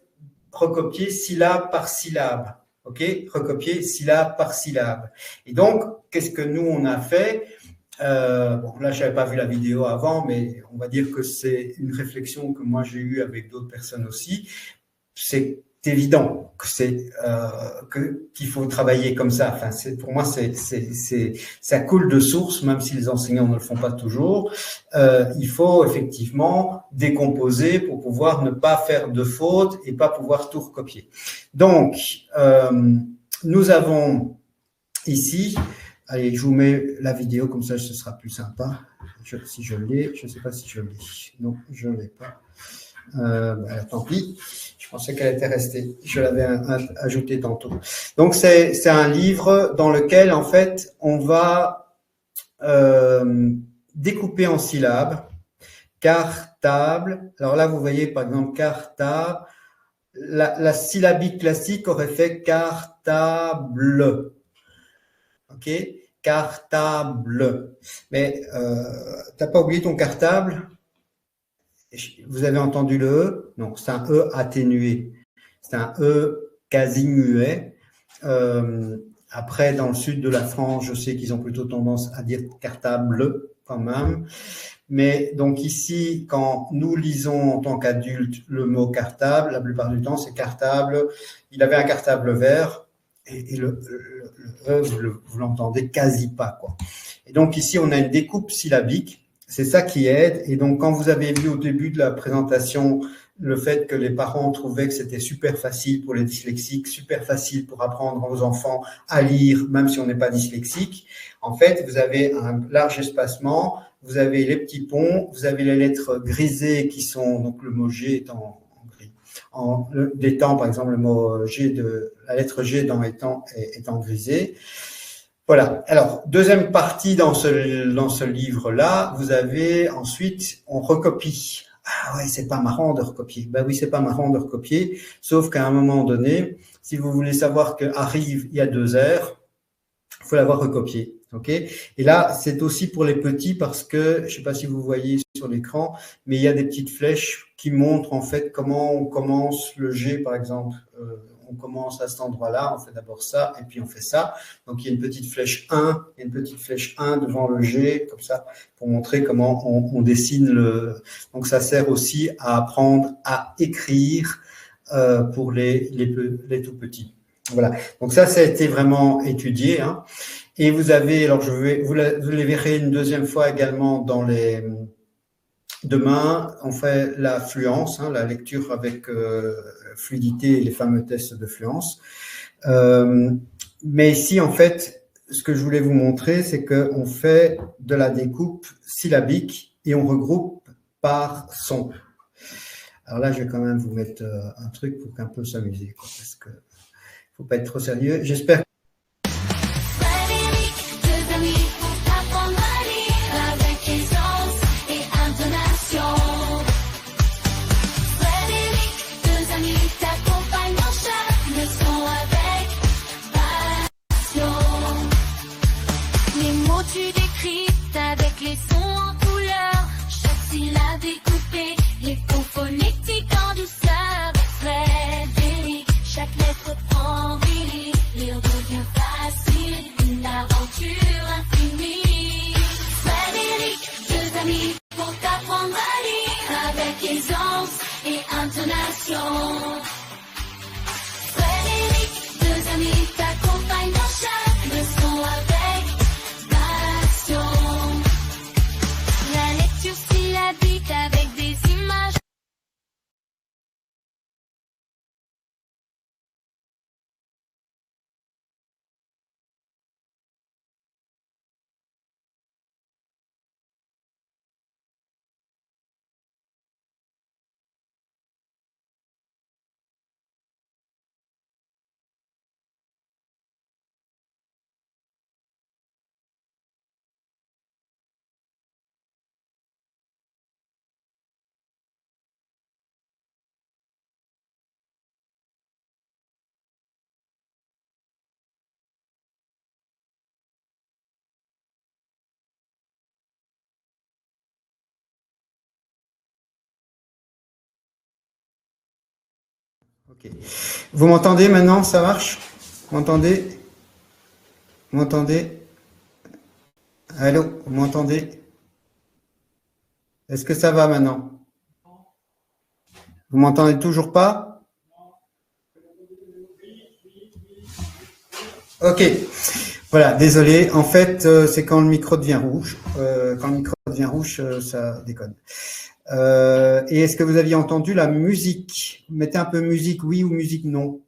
recopier syllabe par syllabe, ok? Recopier syllabe par syllabe. Et donc, qu'est-ce que nous, on a fait? Bon, là, je n'avais pas vu la vidéo avant, mais on va dire que c'est une réflexion que moi, j'ai eue avec d'autres personnes aussi. C'est évident que qu'il faut travailler comme ça. Enfin, pour moi, ça coule de source, même si les enseignants ne le font pas toujours. Il faut effectivement décomposer pour pouvoir ne pas faire de fautes et pas pouvoir tout recopier. Donc, nous avons ici Allez, je vous mets la vidéo, comme ça, ce sera plus sympa. Si je l'ai, je ne sais pas si je l'ai. Non, je ne l'ai pas. Tant pis. Je pensais qu'elle était restée. Je l'avais ajoutée tantôt. Donc, c'est un livre dans lequel, en fait, on va découper en syllabes. Cartable. Alors là, vous voyez, par exemple, cartable. La syllabique classique aurait fait cartable. OK? Cartable. Mais t'as pas oublié ton cartable? Vous avez entendu le E? Non, c'est un E atténué. C'est un E quasi muet. Après, dans le sud de la France, je sais qu'ils ont plutôt tendance à dire cartable quand même. Mais donc ici, quand nous lisons en tant qu'adultes le mot cartable, la plupart du temps, c'est cartable. Il avait un cartable vert et le E, vous l'entendez quasi pas, quoi. Et donc ici, on a une découpe syllabique. C'est ça qui aide. Et donc, quand vous avez vu au début de la présentation le fait que les parents trouvaient que c'était super facile pour les dyslexiques, super facile pour apprendre aux enfants à lire, même si on n'est pas dyslexique, en fait, vous avez un large espacement, vous avez les petits ponts, vous avez les lettres grisées qui sont, donc le mot G est en gris. D'étant, par exemple, le mot G la lettre G dans étant est en grisé. Voilà. Alors, deuxième partie dans ce livre-là, vous avez ensuite, on recopie. Ah ouais, c'est pas marrant de recopier. Ben oui, c'est pas marrant de recopier, sauf qu'à un moment donné, si vous voulez savoir que arrive, il y a 2 heures, il faut l'avoir recopié. OK? Et là, c'est aussi pour les petits parce que, je sais pas si vous voyez sur l'écran, mais il y a des petites flèches qui montrent en fait comment on commence le G, par exemple. On commence à cet endroit-là, on fait d'abord ça, et puis on fait ça. Donc, il y a une petite flèche 1, et une petite flèche 1 devant le G, comme ça, pour montrer comment on dessine le... Donc, ça sert aussi à apprendre à écrire pour les tout petits. Voilà. Donc, ça a été vraiment étudié. Hein. Et vous avez, alors vous les verrez une deuxième fois également dans les... Demain, on fait la fluence, hein, la lecture avec fluidité et les fameux tests de fluence. Mais ici, en fait, ce que je voulais vous montrer, c'est qu'on fait de la découpe syllabique et on regroupe par son. Alors là, je vais quand même vous mettre un truc pour qu'un peu s'amuser, quoi, parce que faut pas être trop sérieux. J'espère. Tu décryptes avec les sons en couleur, chaque syllabe découpée, les mots phonétiques en douceur. Frédéric, chaque lettre prend vie, lire devient facile, une aventure infinie. Frédéric, 2 amis pour t'apprendre à lire avec aisance et intonation. Frédéric, 2 amis t'accompagnent dans chaque leçon avec avec des images. Ok. Vous m'entendez maintenant? Ça marche? Vous m'entendez? Vous m'entendez? Allô? Vous m'entendez? Est-ce que ça va maintenant? Vous m'entendez toujours pas? Ok. Voilà, désolé. En fait, c'est quand le micro devient rouge. Quand le micro devient rouge, ça déconne. Et est-ce que vous aviez entendu la musique? Mettez un peu musique oui ou musique non.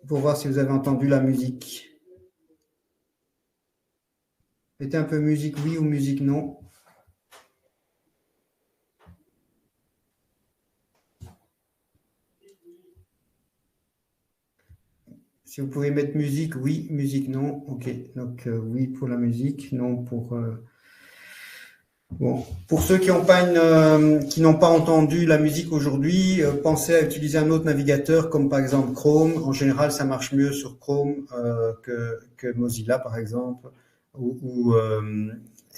Pour voir si vous avez entendu la musique. Mettez un peu musique oui ou musique non. Si vous pouvez mettre musique, oui, musique, non. OK. Donc, oui pour la musique, non pour... Bon. Pour ceux qui n'ont pas entendu la musique aujourd'hui, pensez à utiliser un autre navigateur comme par exemple Chrome. En général, ça marche mieux sur Chrome que Mozilla, par exemple.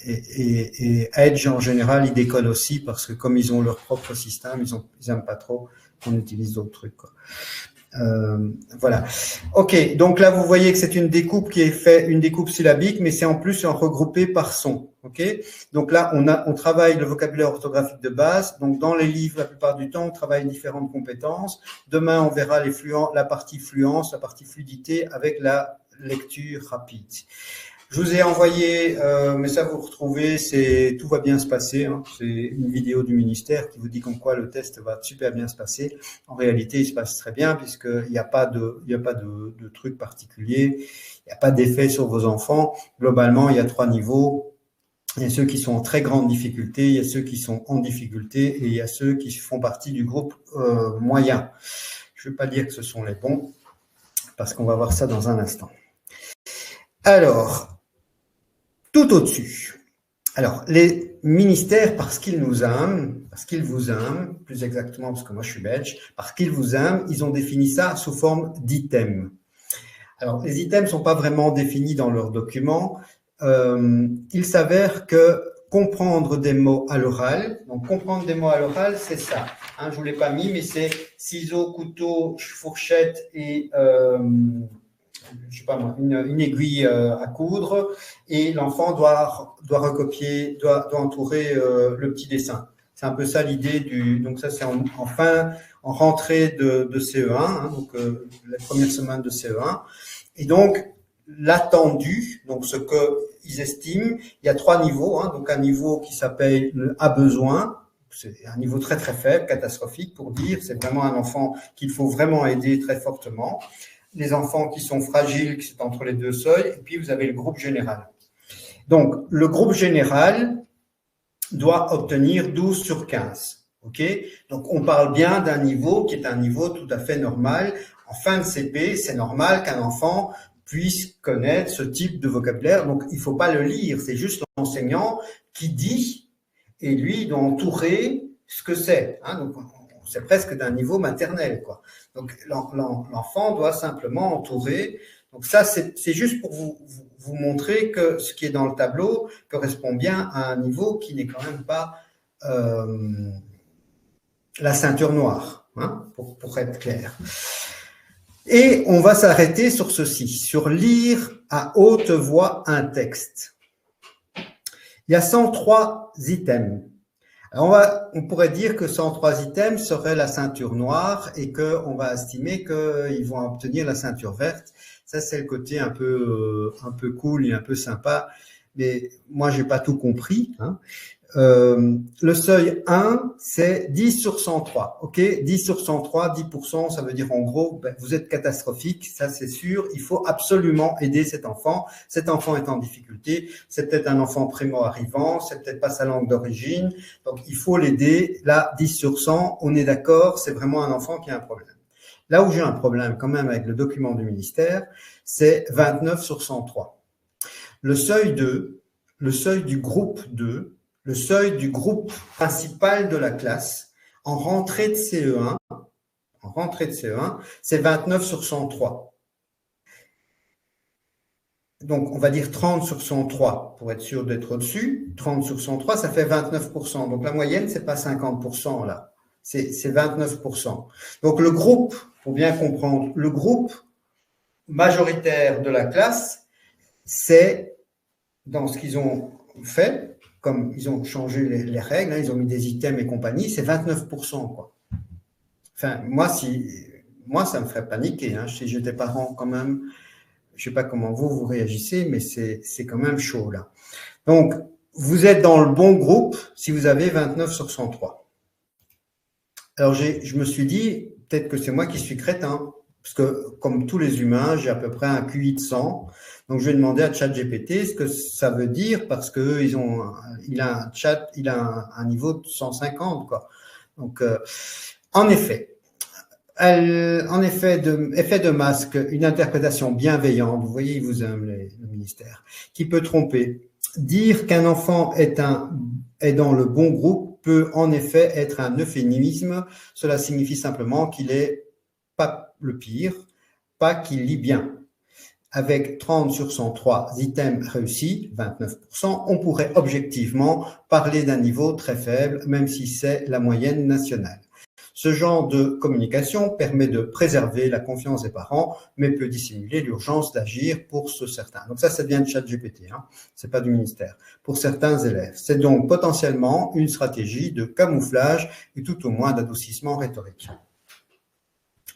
Et Edge, en général, ils décollent aussi parce que comme ils ont leur propre système, ils n'aiment pas trop qu'on utilise d'autres trucs, quoi. Voilà. OK. Donc là, vous voyez que c'est une découpe qui est faite, une découpe syllabique, mais c'est en plus regroupé par son. OK. Donc là, on travaille le vocabulaire orthographique de base. Donc dans les livres, la plupart du temps, on travaille différentes compétences. Demain, on verra la partie fluence, la partie fluidité avec la lecture rapide. Je vous ai envoyé, mais ça vous retrouvez, tout va bien se passer. Hein. C'est une vidéo du ministère qui vous dit comme quoi le test va super bien se passer. En réalité, il se passe très bien puisqu'il n'y a pas de truc particulier, il n'y a pas d'effet sur vos enfants. Globalement, il y a 3 niveaux. Il y a ceux qui sont en très grande difficulté, il y a ceux qui sont en difficulté et il y a ceux qui font partie du groupe moyen. Je ne vais pas dire que ce sont les bons parce qu'on va voir ça dans un instant. Alors, tout au-dessus. Alors, les ministères, parce qu'ils nous aiment, parce qu'ils vous aiment, plus exactement parce que moi je suis belge, parce qu'ils vous aiment, ils ont défini ça sous forme d'items. Alors, les items ne sont pas vraiment définis dans leur document. Il s'avère que comprendre des mots à l'oral, donc comprendre des mots à l'oral, c'est ça. Hein, je ne vous l'ai pas mis, mais c'est ciseaux, couteau, fourchette et... je sais pas moi, une aiguille à coudre et l'enfant doit recopier, doit entourer le petit dessin. C'est un peu ça l'idée donc ça c'est en rentrée de CE1, hein, donc la première semaine de CE1. Et donc l'attendu, donc ce qu'ils estiment, il y a 3 niveaux, hein, donc un niveau qui s'appelle le a besoin. C'est un niveau très très faible, catastrophique pour dire, c'est vraiment un enfant qu'il faut vraiment aider très fortement. Les enfants qui sont fragiles, qui sont entre les 2 seuils, et puis vous avez le groupe général. Donc, le groupe général doit obtenir 12 sur 15. OK? Donc, on parle bien d'un niveau qui est un niveau tout à fait normal. En fin de CP, c'est normal qu'un enfant puisse connaître ce type de vocabulaire. Donc, il ne faut pas le lire, c'est juste l'enseignant qui dit, et lui, il doit entourer ce que c'est. Hein? Donc, c'est presque d'un niveau maternel, quoi. Donc, l'enfant doit simplement entourer. Donc, ça, c'est juste pour vous montrer que ce qui est dans le tableau correspond bien à un niveau qui n'est quand même pas la ceinture noire, hein, pour être clair. Et on va s'arrêter sur ceci, sur lire à haute voix un texte. Il y a 103 items. Alors on pourrait dire que 103 items serait la ceinture noire et qu'on va estimer qu'ils vont obtenir la ceinture verte. Ça, c'est le côté un peu cool et un peu sympa. Mais moi, j'ai pas tout compris. Hein. Le seuil 1, c'est 10 sur 103. OK, 10 sur 103, 10%, ça veut dire en gros, vous êtes catastrophique, ça c'est sûr. Il faut absolument aider cet enfant. Cet enfant est en difficulté. C'est peut-être un enfant primo-arrivant, c'est peut-être pas sa langue d'origine. Donc, il faut l'aider. Là, 10 sur 100, on est d'accord, c'est vraiment un enfant qui a un problème. Là où j'ai un problème quand même avec le document du ministère, c'est 29 sur 103. Le seuil 2, le seuil du groupe 2, le seuil du groupe principal de la classe en rentrée de CE1, c'est 29 sur 103. Donc, on va dire 30 sur 103 pour être sûr d'être au-dessus. 30 sur 103, ça fait 29%. Donc, la moyenne, c'est pas 50% là. C'est 29%. Donc, le groupe, faut bien comprendre, le groupe majoritaire de la classe, c'est dans ce qu'ils ont fait, comme ils ont changé les règles, hein, ils ont mis des items et compagnie, c'est 29%, quoi. Enfin, moi, ça me ferait paniquer, hein, si j'étais parent quand même. Je sais pas comment vous réagissez, mais c'est quand même chaud, là. Donc, vous êtes dans le bon groupe si vous avez 29 sur 103. Alors, je me suis dit, peut-être que c'est moi qui suis crétin. Parce que, comme tous les humains, j'ai à peu près un QI de 100. Donc, je vais demander à ChatGPT ce que ça veut dire parce que il a un niveau de 150, quoi. Donc, en effet, effet de masque, une interprétation bienveillante, vous voyez, il vous aime le ministère, qui peut tromper. Dire qu'un enfant est dans le bon groupe peut en effet être un euphémisme. Cela signifie simplement qu'il est pas le pire, pas qu'il lit bien. Avec 30 sur 103 items réussis, 29%, on pourrait objectivement parler d'un niveau très faible, même si c'est la moyenne nationale. Ce genre de communication permet de préserver la confiance des parents, mais peut dissimuler l'urgence d'agir pour certains. Donc ça vient de ChatGPT, hein. C'est pas du ministère. Pour certains élèves. C'est donc potentiellement une stratégie de camouflage et tout au moins d'adoucissement rhétorique.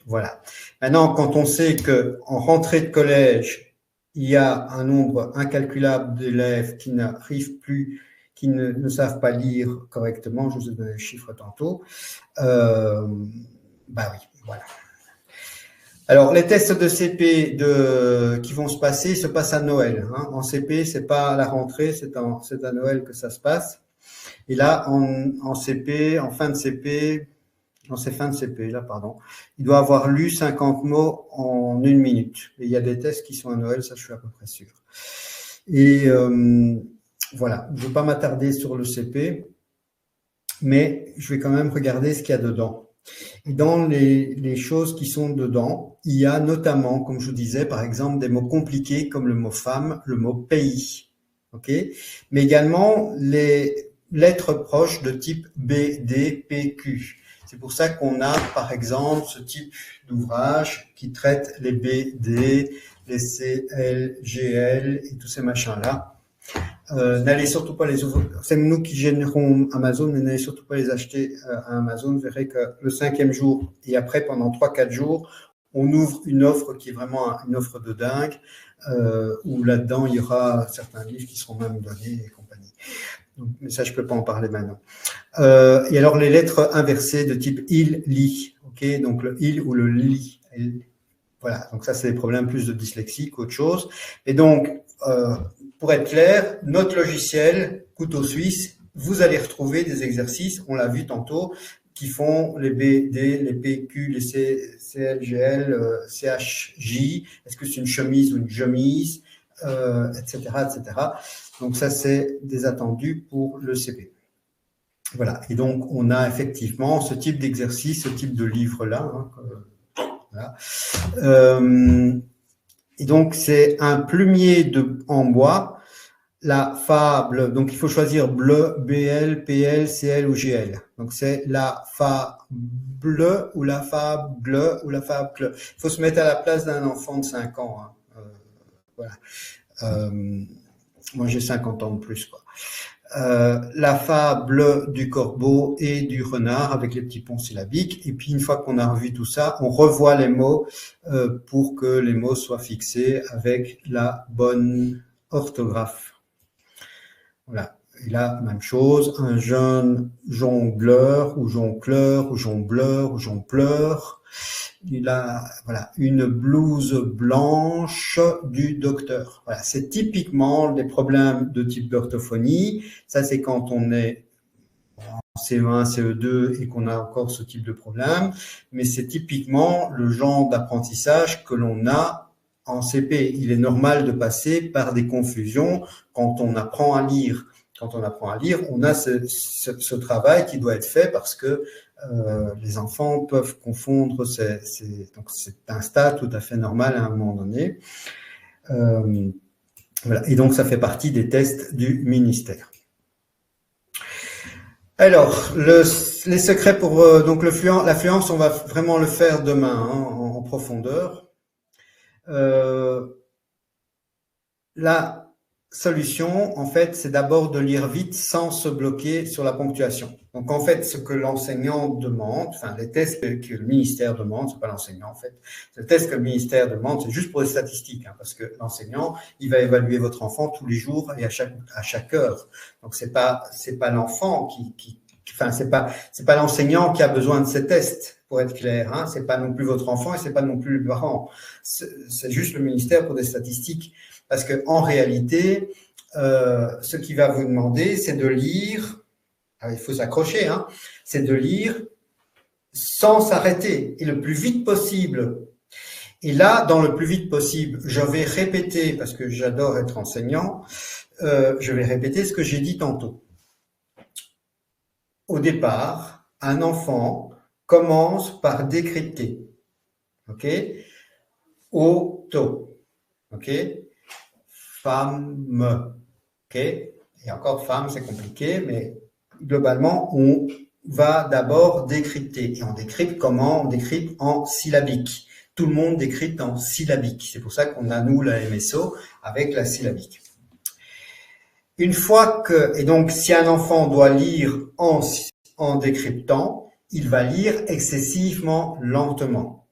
Voilà. Maintenant, quand on sait qu'en rentrée de collège, il y a un nombre incalculable d'élèves qui n'arrivent plus, qui ne savent pas lire correctement, je vous ai donné les chiffres tantôt, oui, voilà. Alors, les tests de CP qui vont se passent à Noël. Hein. En CP, c'est pas à la rentrée, c'est à Noël que ça se passe. Et là, en CP, en fin de CP, non, c'est fin de CP, là, pardon. Il doit avoir lu 50 mots en 1 minute. Et il y a des tests qui sont à Noël, ça, je suis à peu près sûr. Et voilà, je ne vais pas m'attarder sur le CP, mais je vais quand même regarder ce qu'il y a dedans. Et dans les choses qui sont dedans, il y a notamment, comme je vous disais, par exemple, des mots compliqués comme le mot femme, le mot pays. OK ? Mais également les lettres proches de type B, D, P, Q. C'est pour ça qu'on a, par exemple, ce type d'ouvrage qui traite les B, D, les C, L, G, L et tous ces machins-là. N'allez surtout pas les ouvrir. C'est nous qui générons Amazon, mais n'allez surtout pas les acheter à Amazon. Vous verrez que le 5e jour et après, pendant 3-4 jours, on ouvre une offre qui est vraiment une offre de dingue, où là-dedans, il y aura certains livres qui seront même donnés et compagnie. Donc, mais ça, je peux pas en parler maintenant. Et alors, les lettres inversées de type il, lit. OK, donc le il ou le li. Voilà, donc ça, c'est des problèmes plus de dyslexie qu'autre chose. Et donc, pour être clair, notre logiciel, couteau suisse, vous allez retrouver des exercices, on l'a vu tantôt, qui font les B, D, les P, Q, les C, CL, GL, CH, J. Est-ce que c'est une chemise ou une chemise, etc., etc. Donc ça, c'est des attendus pour le CP. Voilà. Et donc, on a effectivement ce type d'exercice, ce type de livre-là. Hein, voilà. Et donc, c'est un plumier en bois. La fable, donc il faut choisir bleu, BL, PL, CL ou GL. Donc, c'est la fable ou la fable ou la fable. Il faut se mettre à la place d'un enfant de 5 ans. Hein. Voilà. Moi, j'ai 50 ans de plus, quoi. La fable du corbeau et du renard avec les petits ponts syllabiques. Et puis, une fois qu'on a revu tout ça, on revoit les mots pour que les mots soient fixés avec la bonne orthographe. Voilà. Et là, même chose, un jeune jongleur ou jongleur ou jongleur ou jongleur. Il a, voilà, une blouse blanche du docteur. Voilà, c'est typiquement des problèmes de type d'orthophonie. Ça, c'est quand on est en CE1, CE2 et qu'on a encore ce type de problème. Mais c'est typiquement le genre d'apprentissage que l'on a en CP. Il est normal de passer par des confusions quand on apprend à lire. Quand on apprend à lire, on a ce travail qui doit être fait parce que les enfants peuvent confondre, donc c'est un stade tout à fait normal à un moment donné. Voilà. Et donc, ça fait partie des tests du ministère. Alors, les secrets pour donc la fluence, on va vraiment le faire demain hein, en profondeur. La solution, en fait, c'est d'abord de lire vite sans se bloquer sur la ponctuation. Donc, en fait, ce que l'enseignant demande, enfin, les tests que le ministère demande, c'est pas l'enseignant, en fait. Le test que le ministère demande, c'est juste pour les statistiques, hein, parce que l'enseignant, il va évaluer votre enfant tous les jours et à chaque heure. Donc, c'est pas l'enfant enfin, c'est pas l'enseignant qui a besoin de ces tests, pour être clair, hein. C'est pas non plus votre enfant et c'est pas non plus le parent. C'est juste le ministère pour des statistiques. Parce que, en réalité, ce qu'il va vous demander, c'est de lire, il faut s'accrocher, hein, c'est de lire sans s'arrêter et le plus vite possible. Et là, dans le plus vite possible, je vais répéter, parce que j'adore être enseignant, je vais répéter ce que j'ai dit tantôt. Au départ, un enfant commence par décrypter. OK? Auto. OK? Femme. OK? Et encore femme, c'est compliqué, mais globalement, on va d'abord décrypter. Et on décrypte comment? On décrypte en syllabique. Tout le monde décrypte en syllabique. C'est pour ça qu'on a, nous, la MSO, avec la syllabique. Une fois que, et donc, si un enfant doit lire en décryptant, il va lire excessivement lentement.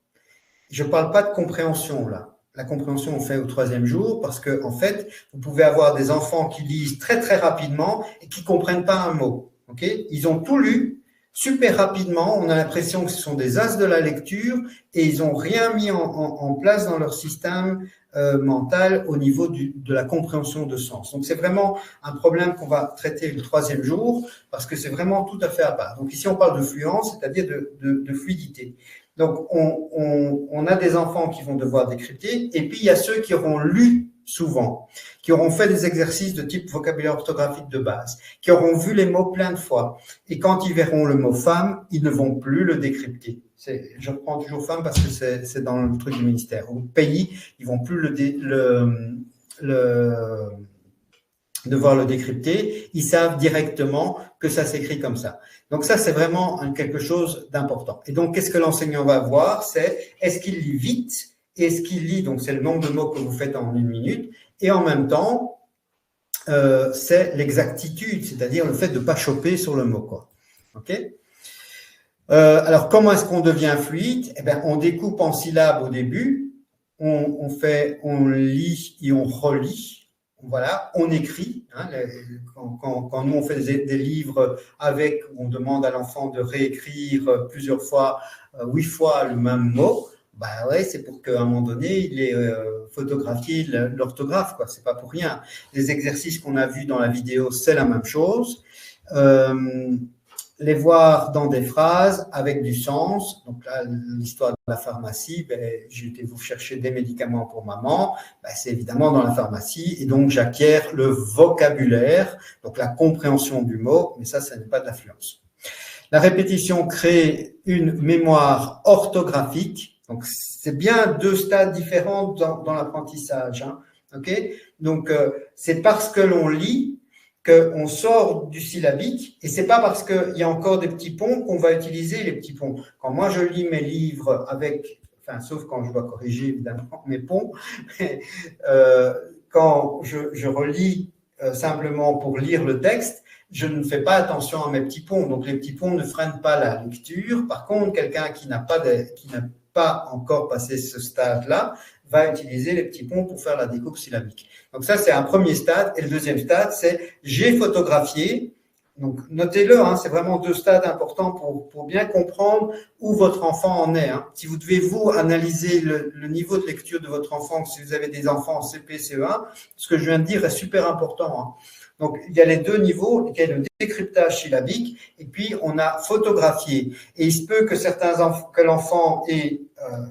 Je ne parle pas de compréhension, là. La compréhension, on fait au 3e jour parce que, en fait, vous pouvez avoir des enfants qui lisent très, très rapidement et qui ne comprennent pas un mot. OK? Ils ont tout lu super rapidement. On a l'impression que ce sont des as de la lecture et ils n'ont rien mis en place dans leur système mental au niveau de la compréhension de sens. Donc, c'est vraiment un problème qu'on va traiter le 3e jour parce que c'est vraiment tout à fait à part. Donc, ici, on parle de fluence, c'est-à-dire de fluidité. Donc, on a des enfants qui vont devoir décrypter et puis il y a ceux qui auront lu souvent, qui auront fait des exercices de type vocabulaire orthographique de base, qui auront vu les mots plein de fois. Et quand ils verront le mot femme, ils ne vont plus le décrypter. Je reprends toujours femme parce que c'est dans le truc du ministère. Au pays, ils vont plus devoir le décrypter. Ils savent directement que ça s'écrit comme ça. Donc ça, c'est vraiment quelque chose d'important. Et donc, qu'est-ce que l'enseignant va voir? C'est est-ce qu'il lit vite? Est-ce qu'il lit? Donc, c'est le nombre de mots que vous faites en 1 minute. Et en même temps, c'est l'exactitude, c'est-à-dire le fait de ne pas choper sur le mot, quoi. OK? Alors, comment est-ce qu'on devient fluide? Eh bien, on découpe en syllabes au début. On lit et on relit. Voilà, on écrit. Hein, quand nous, on fait des livres avec, on demande à l'enfant de réécrire plusieurs fois, 8 fois le même mot, bah ouais, c'est pour qu'à un moment donné, il ait photographié l'orthographe, quoi. C'est pas pour rien. Les exercices qu'on a vus dans la vidéo, c'est la même chose. Les voir dans des phrases avec du sens. Donc là, l'histoire de la pharmacie, j'ai été vous chercher des médicaments pour maman. C'est évidemment dans la pharmacie. Et donc, j'acquiers le vocabulaire, donc la compréhension du mot. Mais ça n'est pas de la fluence. La répétition crée une mémoire orthographique. Donc, c'est bien 2 stades différents dans l'apprentissage. Hein. Okay? Donc, c'est parce que l'on lit qu'on sort du syllabique, et c'est pas parce qu'il y a encore des petits ponts qu'on va utiliser les petits ponts. Quand moi je lis mes livres avec, enfin sauf quand je dois corriger évidemment mes ponts, quand je relis simplement pour lire le texte, je ne fais pas attention à mes petits ponts. Donc les petits ponts ne freinent pas la lecture. Par contre, quelqu'un qui n'a pas encore passé ce stade-là va utiliser les petits ponts pour faire la découpe syllabique. Donc ça, c'est un premier stade. Et le deuxième stade, c'est j'ai photographié. Donc notez-le, hein, c'est vraiment 2 stades importants pour bien comprendre où votre enfant en est. Hein. Si vous devez vous analyser le niveau de lecture de votre enfant, si vous avez des enfants en CP, CE1, ce que je viens de dire est super important. Hein. Donc, il y a les 2 niveaux, il y a le décryptage syllabique, et puis on a photographié. Et il se peut que l'enfant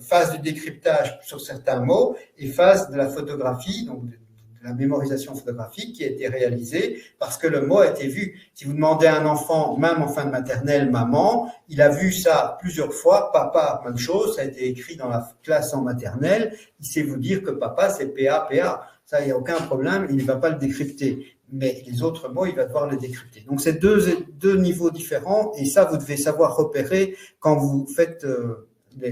fasse du décryptage sur certains mots et fasse de la photographie, donc de la mémorisation photographique qui a été réalisée parce que le mot a été vu. Si vous demandez à un enfant, même en fin de maternelle, maman, il a vu ça plusieurs fois, papa, même chose, ça a été écrit dans la classe en maternelle, il sait vous dire que papa, c'est PA, PA. Ça, il n'y a aucun problème, il ne va pas le décrypter. Mais les autres mots, il va devoir les décrypter. Donc, c'est deux niveaux différents et ça, vous devez savoir repérer quand vous faites la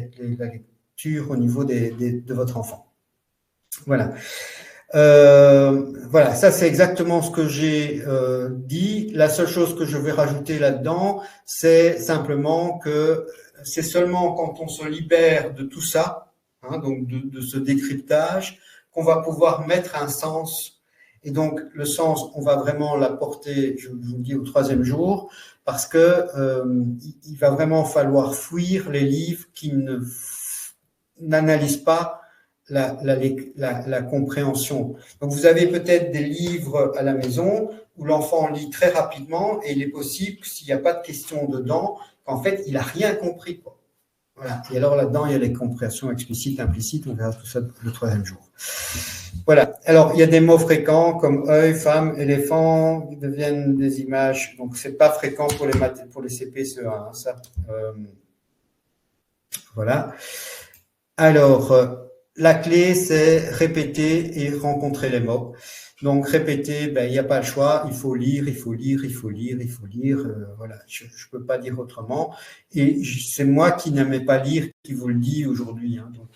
lecture au niveau de votre enfant. Voilà. Voilà, ça c'est exactement ce que j'ai dit. La seule chose que je vais rajouter là-dedans, c'est simplement que c'est seulement quand on se libère de tout ça, hein, donc de ce décryptage, qu'on va pouvoir mettre un sens. Et donc, le sens, on va vraiment l'apporter, je vous le dis, au 3e jour. parce que il va vraiment falloir fuir les livres qui n'analysent pas la compréhension. Donc, vous avez peut-être des livres à la maison où l'enfant lit très rapidement et il est possible, s'il n'y a pas de questions dedans, qu'en fait, il n'a rien compris, quoi. Voilà. Et alors là-dedans, il y a les compréhensions explicites, implicites, on verra tout ça le troisième jour. Voilà. Alors, il y a des mots fréquents comme œil, femme, éléphant, qui deviennent des images. Donc, c'est pas fréquent pour les CP, CE1, hein, ça. Voilà. Alors, la clé, c'est répéter et rencontrer les mots. Donc, répéter, il n'y a pas le choix. Il faut lire, il faut lire, il faut lire, il faut lire. Voilà, je peux pas dire autrement. Et c'est moi qui n'aimais pas lire qui vous le dis aujourd'hui. Hein. Donc,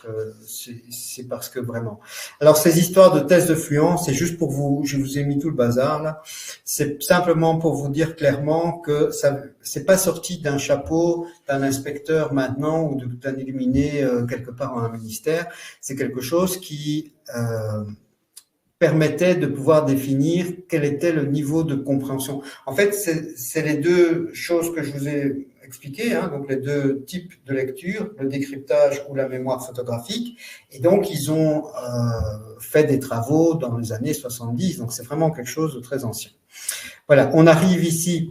c'est parce que vraiment. Alors, ces histoires de tests de fluence, c'est juste pour vous. Je vous ai mis tout le bazar là. C'est simplement pour vous dire clairement que ça, c'est pas sorti d'un chapeau d'un inspecteur maintenant ou d'un illuminé quelque part dans un ministère. C'est quelque chose qui permettait de pouvoir définir quel était le niveau de compréhension. En fait, c'est les deux choses que je vous ai expliquées, hein, donc les deux types de lecture, le décryptage ou la mémoire photographique. Et donc, ils ont fait des travaux dans les années 70, donc c'est vraiment quelque chose de très ancien. Voilà, on arrive ici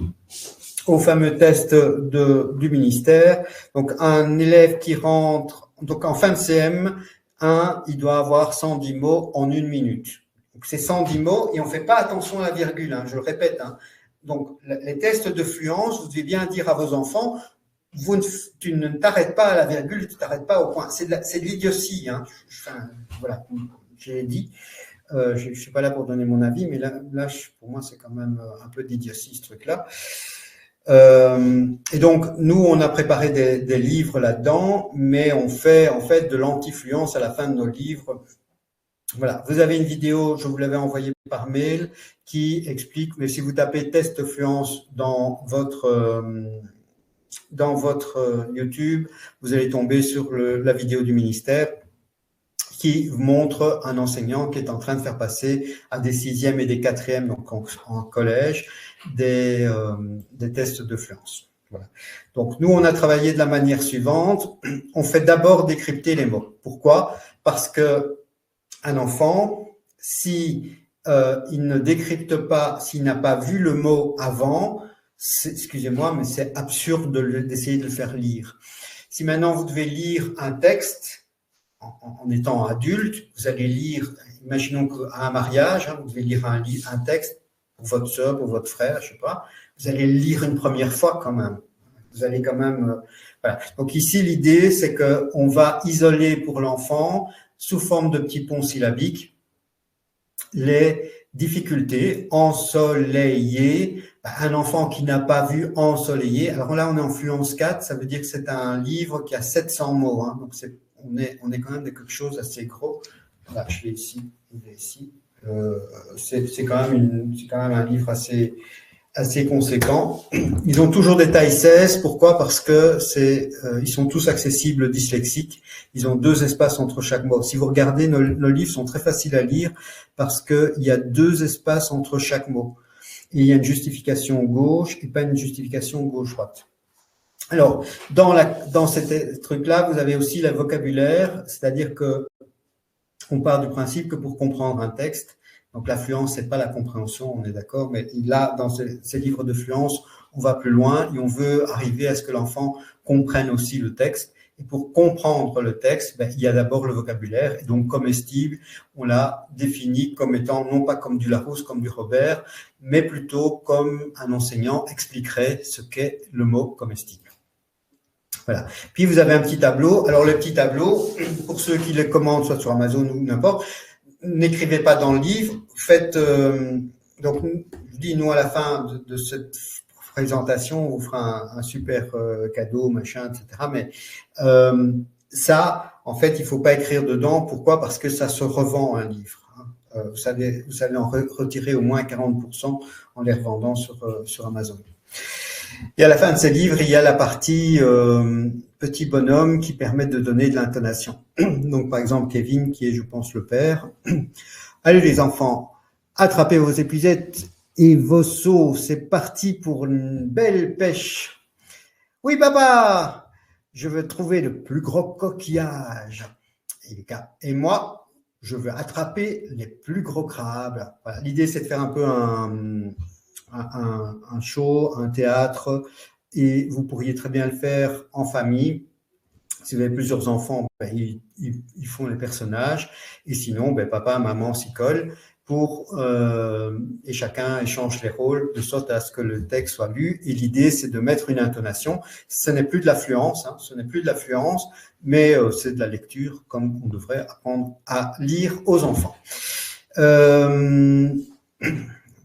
au fameux test du ministère. Donc, un élève qui rentre, donc en fin de CM1, il doit avoir 110 mots en 1 minute. Donc, c'est 110 mots et on ne fait pas attention à la virgule, hein, je le répète. Hein. Donc, les tests de fluence, vous devez bien dire à vos enfants, tu ne t'arrêtes pas à la virgule, tu ne t'arrêtes pas au point. C'est de l'idiotie. Hein. Enfin, voilà, j'ai dit. Je ne suis pas là pour donner mon avis, mais là pour moi, c'est quand même un peu d'idiotie, ce truc-là. Et donc, nous, on a préparé des livres là-dedans, mais on fait en fait de l'anti-fluence à la fin de nos livres. Voilà, vous avez une vidéo, je vous l'avais envoyée par mail, qui explique, mais si vous tapez test fluence dans votre YouTube, vous allez tomber sur la vidéo du ministère qui montre un enseignant qui est en train de faire passer à des 6e et des 4e, donc en collège, des tests de fluence. Voilà. Donc, nous, on a travaillé de la manière suivante. On fait d'abord décrypter les mots. Pourquoi? Parce que un enfant, si il ne décrypte pas, s'il n'a pas vu le mot avant, excusez-moi, mais c'est absurde d'essayer de le faire lire. Si maintenant vous devez lire un texte en étant adulte, vous allez lire, imaginons qu'à un mariage, hein, vous devez lire un texte pour votre soeur, pour votre frère, je sais pas, vous allez le lire une première fois quand même. Vous allez quand même, voilà. Donc ici, l'idée, c'est que on va isoler pour l'enfant sous forme de petits ponts syllabiques, les difficultés. Ensoleillé, un enfant qui n'a pas vu ensoleillé. Alors là, on est en fluence 4, ça veut dire que c'est un livre qui a 700 mots. Hein, donc on est quand même de quelque chose assez gros. Voilà, je l'ai ici, il est ici. C'est quand même un livre assez conséquent. Ils ont toujours des tailles 16. Pourquoi? Parce que ils sont tous accessibles dyslexiques. Ils ont 2 espaces entre chaque mot. Si vous regardez, nos livres sont très faciles à lire parce que il y a 2 espaces entre chaque mot. Et il y a une justification gauche et pas une justification gauche-droite. Alors, dans ces trucs-là, vous avez aussi le vocabulaire, c'est-à-dire que on part du principe que pour comprendre un texte, donc la fluence, c'est pas la compréhension, on est d'accord, mais là, dans ces livres de fluence, on va plus loin et on veut arriver à ce que l'enfant comprenne aussi le texte. Et pour comprendre le texte, il y a d'abord le vocabulaire. Et donc, comestible, on l'a défini comme étant non pas comme du Larousse, comme du Robert, mais plutôt comme un enseignant expliquerait ce qu'est le mot comestible. Voilà. Puis, vous avez un petit tableau. Alors, le petit tableau, pour ceux qui le commandent, soit sur Amazon ou n'importe, n'écrivez pas dans le livre. Faites, donc, je dis, nous, à la fin de cette présentation, on vous fera un super cadeau, machin, etc. Mais ça, en fait, il faut pas écrire dedans. Pourquoi? Parce que ça se revend un livre. Hein. Vous savez en retirer au moins 40% en les revendant sur Amazon. Et à la fin de ces livres, il y a la partie petit bonhomme qui permet de donner de l'intonation. Donc, par exemple, Kevin, qui est, je pense, le père. Allez les enfants, attrapez vos épuisettes et vos seaux. C'est parti pour une belle pêche. Oui, papa, je veux trouver le plus gros coquillage. Et moi, je veux attraper les plus gros crabes. Voilà. L'idée, c'est de faire un peu un show, un théâtre, et vous pourriez très bien le faire en famille. Si vous avez plusieurs enfants, ben, ils font les personnages, et sinon, ben, papa, maman s'y collent et chacun échange les rôles de sorte à ce que le texte soit lu. Et l'idée, c'est de mettre une intonation. Ce n'est plus de l'affluence, mais c'est de la lecture comme on devrait apprendre à lire aux enfants.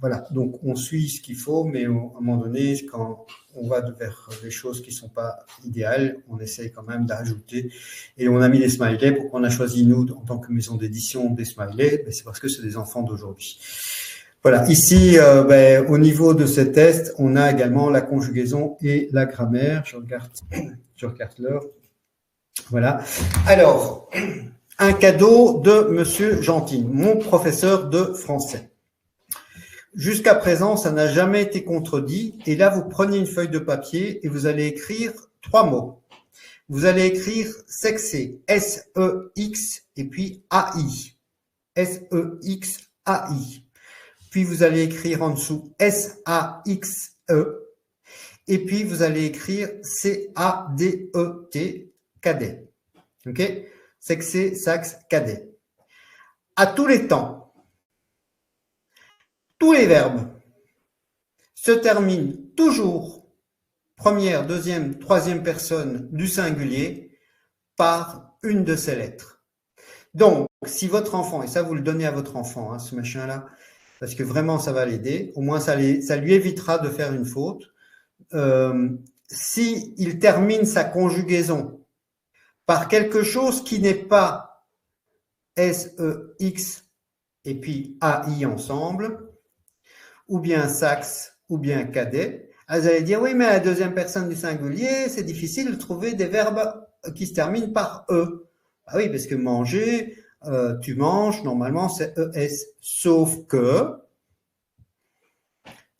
Voilà, donc on suit ce qu'il faut, mais à un moment donné, quand on va vers des choses qui ne sont pas idéales, on essaye quand même d'ajouter. Et on a mis des smileys. Pourquoi on a choisi, nous, en tant que maison d'édition, des smileys? Ben, c'est parce que c'est des enfants d'aujourd'hui. Voilà, ici, au niveau de ces tests, on a également la conjugaison et la grammaire. Je regarde l'heure. Voilà. Alors, un cadeau de Monsieur Gentil, mon professeur de français. Jusqu'à présent, ça n'a jamais été contredit. Et là, vous prenez une feuille de papier et vous allez écrire 3 mots. Vous allez écrire sexer, S-E-X, et puis A-I. S-E-X-A-I. Puis vous allez écrire en dessous S-A-X-E. Et puis vous allez écrire C-A-D-E-T, cadet. OK? Sexer, sax, cadet. À tous les temps, tous les verbes se terminent toujours, première, deuxième, troisième personne du singulier, par une de ces lettres. Donc, si votre enfant, et ça vous le donnez à votre enfant, hein, ce machin-là, parce que vraiment ça va l'aider, au moins ça lui évitera de faire une faute. S'il termine sa conjugaison par quelque chose qui n'est pas S-E-X et puis A-I ensemble, ou bien sax, ou bien cadet, vous allez dire, oui, mais à la deuxième personne du singulier, c'est difficile de trouver des verbes qui se terminent par E. Ah oui, parce que manger, tu manges, normalement c'est ES. Sauf que,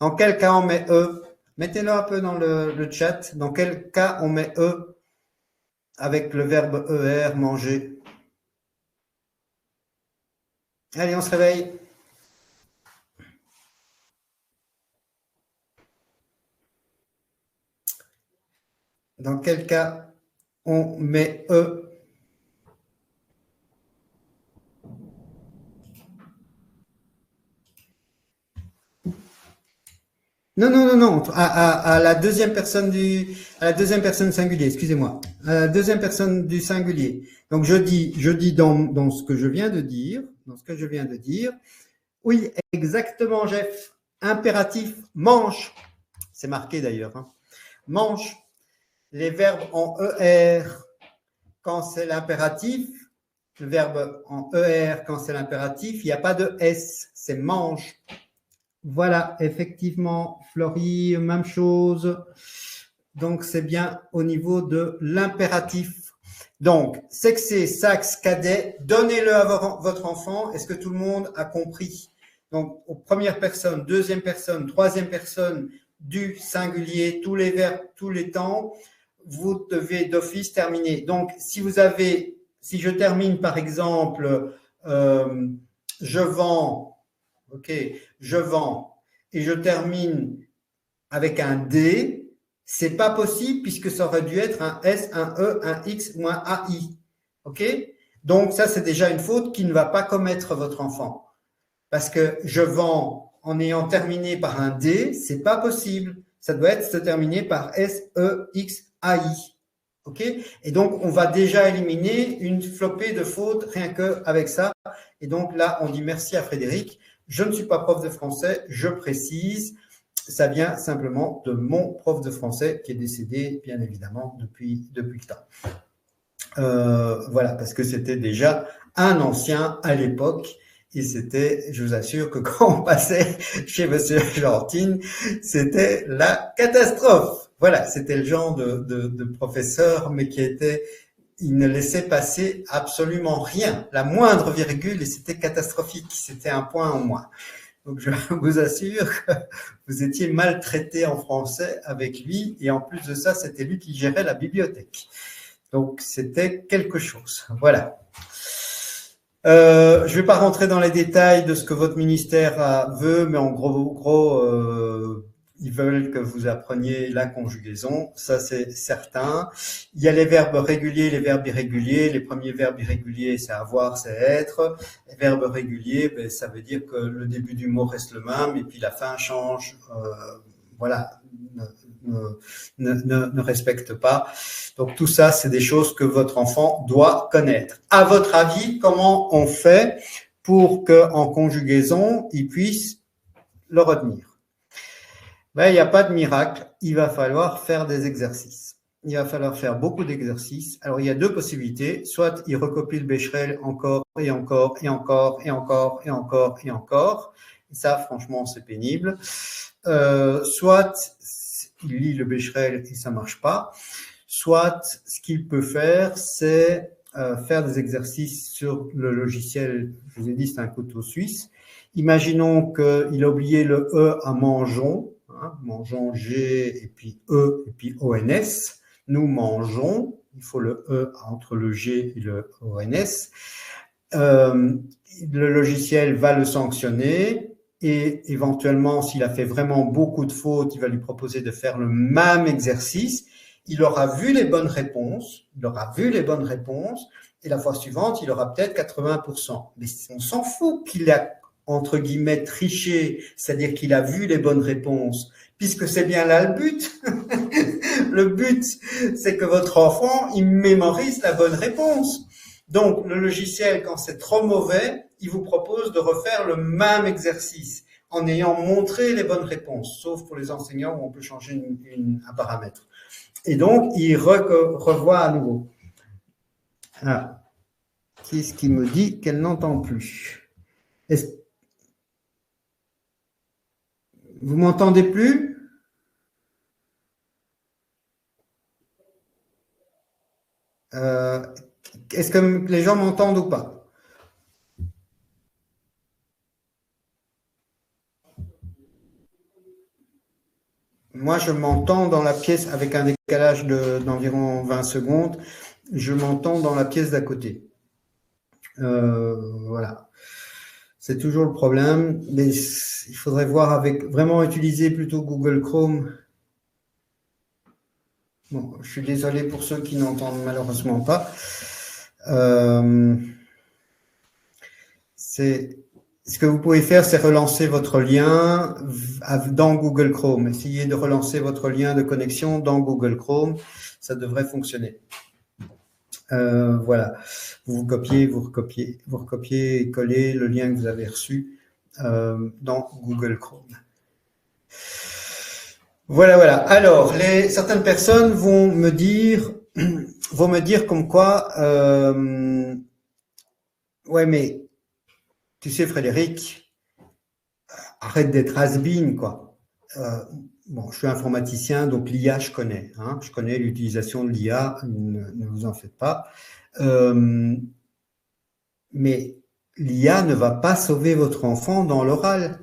dans quel cas on met E? Mettez-le un peu dans le chat. Dans quel cas on met E avec le verbe ER, manger? Allez, on se réveille. Dans quel cas on met E? Non. À la deuxième personne singulier, excusez-moi. À la deuxième personne du singulier. Donc je dis dans ce que je viens de dire, oui, exactement, Jeff. Impératif, mange. C'est marqué d'ailleurs, hein. Mange. Les verbes en ER quand c'est l'impératif, le verbe en ER quand c'est l'impératif, il n'y a pas de S, c'est mange. Voilà, effectivement, Florie, même chose. Donc, c'est bien au niveau de l'impératif. Donc, sexer, sax, cadet, donnez-le à votre enfant. Est-ce que tout le monde a compris? Donc, aux premières personnes, deuxième personne, troisième personne du singulier, tous les verbes, tous les temps, vous devez d'office terminer. Donc, si je termine par exemple, je vends, ok, je vends, et je termine avec un D, c'est pas possible puisque ça aurait dû être un S, un E, un X ou un AI. Ok? Donc, ça, c'est déjà une faute qui ne va pas commettre votre enfant. Parce que je vends en ayant terminé par un D, c'est pas possible. Ça doit se terminer par S, E, X, AI. OK? Et donc, on va déjà éliminer une flopée de fautes rien qu'avec ça. Et donc, là, on dit merci à Frédéric. Je ne suis pas prof de français, je précise. Ça vient simplement de mon prof de français qui est décédé, bien évidemment, depuis le temps. Voilà, parce que c'était déjà un ancien à l'époque. Et c'était, je vous assure que quand on passait chez Monsieur Gentil, c'était la catastrophe. Voilà, c'était le genre de professeur, mais il ne laissait passer absolument rien. La moindre virgule, et c'était catastrophique. C'était un point en moins. Donc, je vous assure que vous étiez maltraité en français avec lui. Et en plus de ça, c'était lui qui gérait la bibliothèque. Donc, c'était quelque chose. Voilà. Je vais pas rentrer dans les détails de ce que votre ministère veut, mais en gros, ils veulent que vous appreniez la conjugaison, ça c'est certain. Il y a les verbes réguliers, les verbes irréguliers. Les premiers verbes irréguliers, c'est avoir, c'est être. Les verbes réguliers, ben, ça veut dire que le début du mot reste le même et puis la fin change. Voilà, ne respecte pas. Donc tout ça, c'est des choses que votre enfant doit connaître. À votre avis, comment on fait pour qu'en conjugaison, il puisse le retenir? Ben, il n'y a pas de miracle, il va falloir faire des exercices. Il va falloir faire beaucoup d'exercices. Alors, il y a deux possibilités. Soit il recopie le Becherel encore et encore et encore et encore et encore et encore. Et ça, franchement, c'est pénible. Soit il lit le Becherel et ça marche pas. Soit ce qu'il peut faire, c'est faire des exercices sur le logiciel. Je vous ai dit, c'est un couteau suisse. Imaginons qu'il a oublié le E à mangeons. Mangeons G et puis E et puis ONS. Nous mangeons, il faut le E entre le G et le ONS. Le logiciel va le sanctionner et éventuellement, s'il a fait vraiment beaucoup de fautes, il va lui proposer de faire le même exercice. Il aura vu les bonnes réponses, et la fois suivante, il aura peut-être 80%. Mais on s'en fout qu'il a entre guillemets triché, c'est-à-dire qu'il a vu les bonnes réponses, puisque c'est bien là le but. Le but, c'est que votre enfant, il mémorise la bonne réponse. Donc, le logiciel, quand c'est trop mauvais, il vous propose de refaire le même exercice en ayant montré les bonnes réponses, sauf pour les enseignants où on peut changer un paramètre. Et donc, il revoit à nouveau. Ah. Qu'est-ce qui me dit qu'elle n'entend plus? Vous m'entendez plus? Est-ce que les gens m'entendent ou pas? Moi, je m'entends dans la pièce avec un décalage d'environ 20 secondes. Je m'entends dans la pièce d'à côté. Voilà. C'est toujours le problème, mais il faudrait voir vraiment utiliser plutôt Google Chrome. Bon, je suis désolé pour ceux qui n'entendent malheureusement pas. Ce que vous pouvez faire, c'est relancer votre lien dans Google Chrome. Essayez de relancer votre lien de connexion dans Google Chrome. Ça devrait fonctionner. Voilà. Vous recopiez et collez le lien que vous avez reçu dans Google Chrome. Voilà. Alors, certaines personnes vont me dire comme quoi, ouais, mais tu sais, Frédéric, arrête d'être has-been, quoi. Bon, je suis informaticien, donc l'IA, je connais. Je connais l'utilisation de l'IA, ne vous en faites pas. Mais l'IA ne va pas sauver votre enfant dans l'oral.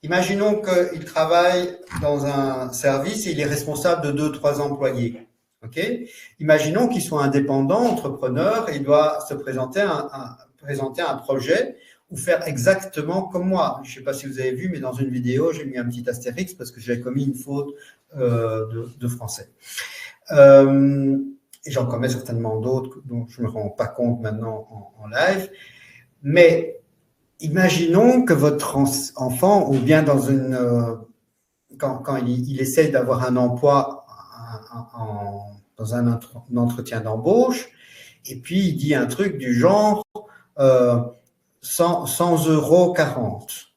Imaginons qu'il travaille dans un service et il est responsable de 2-3 employés. Okay. Imaginons qu'il soit indépendant, entrepreneur, et il doit se présenter un projet ou faire exactement comme moi. Je ne sais pas si vous avez vu, mais dans une vidéo, j'ai mis un petit astérix parce que j'ai commis une faute de français. Et j'en commets certainement d'autres dont je ne me rends pas compte maintenant en live. Mais imaginons que votre enfant, ou bien dans quand il essaie d'avoir un emploi dans un entretien d'embauche, et puis il dit un truc du genre 100,40 €.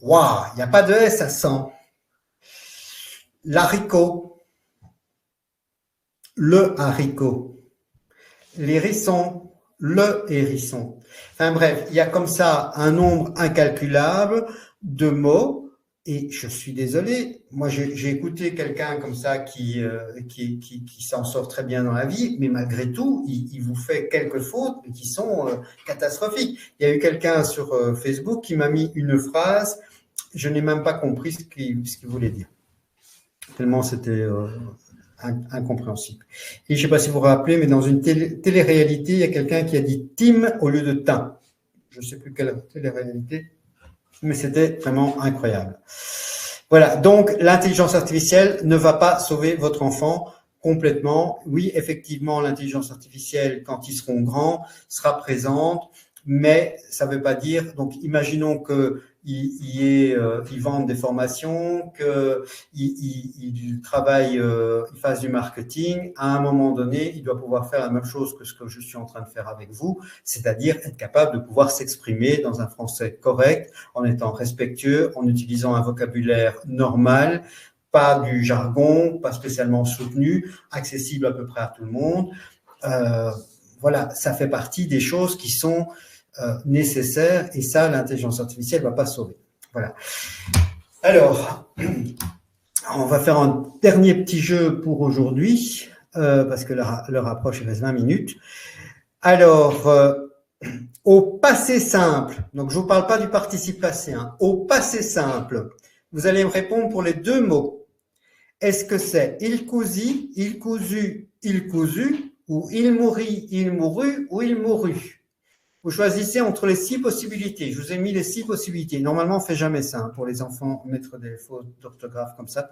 Waouh, il n'y a pas de S à 100. L'haricot. Le haricot. L'hérisson. Le hérisson. Enfin bref, il y a comme ça un nombre incalculable de mots Et je suis désolé, moi j'ai écouté quelqu'un comme ça qui s'en sort très bien dans la vie, mais malgré tout, il vous fait quelques fautes qui sont catastrophiques. Il y a eu quelqu'un sur Facebook qui m'a mis une phrase, je n'ai même pas compris ce qu'il voulait dire. Tellement c'était incompréhensible. Et je ne sais pas si vous vous rappelez, mais dans une télé-réalité, il y a quelqu'un qui a dit « Tim » au lieu de « teint ». Je ne sais plus quelle télé-réalité, mais c'était vraiment incroyable. Voilà, donc l'intelligence artificielle ne va pas sauver votre enfant complètement. Oui, effectivement, l'intelligence artificielle, quand ils seront grands, sera présente, mais ça ne veut pas dire, donc imaginons qu'ils vendent des formations, qu'ils travaillent, ils fassent du marketing. À un moment donné, il doit pouvoir faire la même chose que ce que je suis en train de faire avec vous, c'est-à-dire être capable de pouvoir s'exprimer dans un français correct, en étant respectueux, en utilisant un vocabulaire normal, pas du jargon, pas spécialement soutenu, accessible à peu près à tout le monde. Voilà, ça fait partie des choses qui sont nécessaires, et ça, l'intelligence artificielle ne va pas sauver. Voilà. Alors, on va faire un dernier petit jeu pour aujourd'hui, parce que l'heure approche, il reste 20 minutes. Alors, au passé simple, donc je ne vous parle pas du participe passé, hein, au passé simple, vous allez me répondre pour les deux mots. Est-ce que c'est il cousi, il cousu, il cousu, ou il mourit, il mourut, ou il mourut? Vous choisissez entre les 6 possibilités. Je vous ai mis les 6 possibilités. Normalement, on ne fait jamais ça, hein, pour les enfants, mettre des fautes d'orthographe comme ça.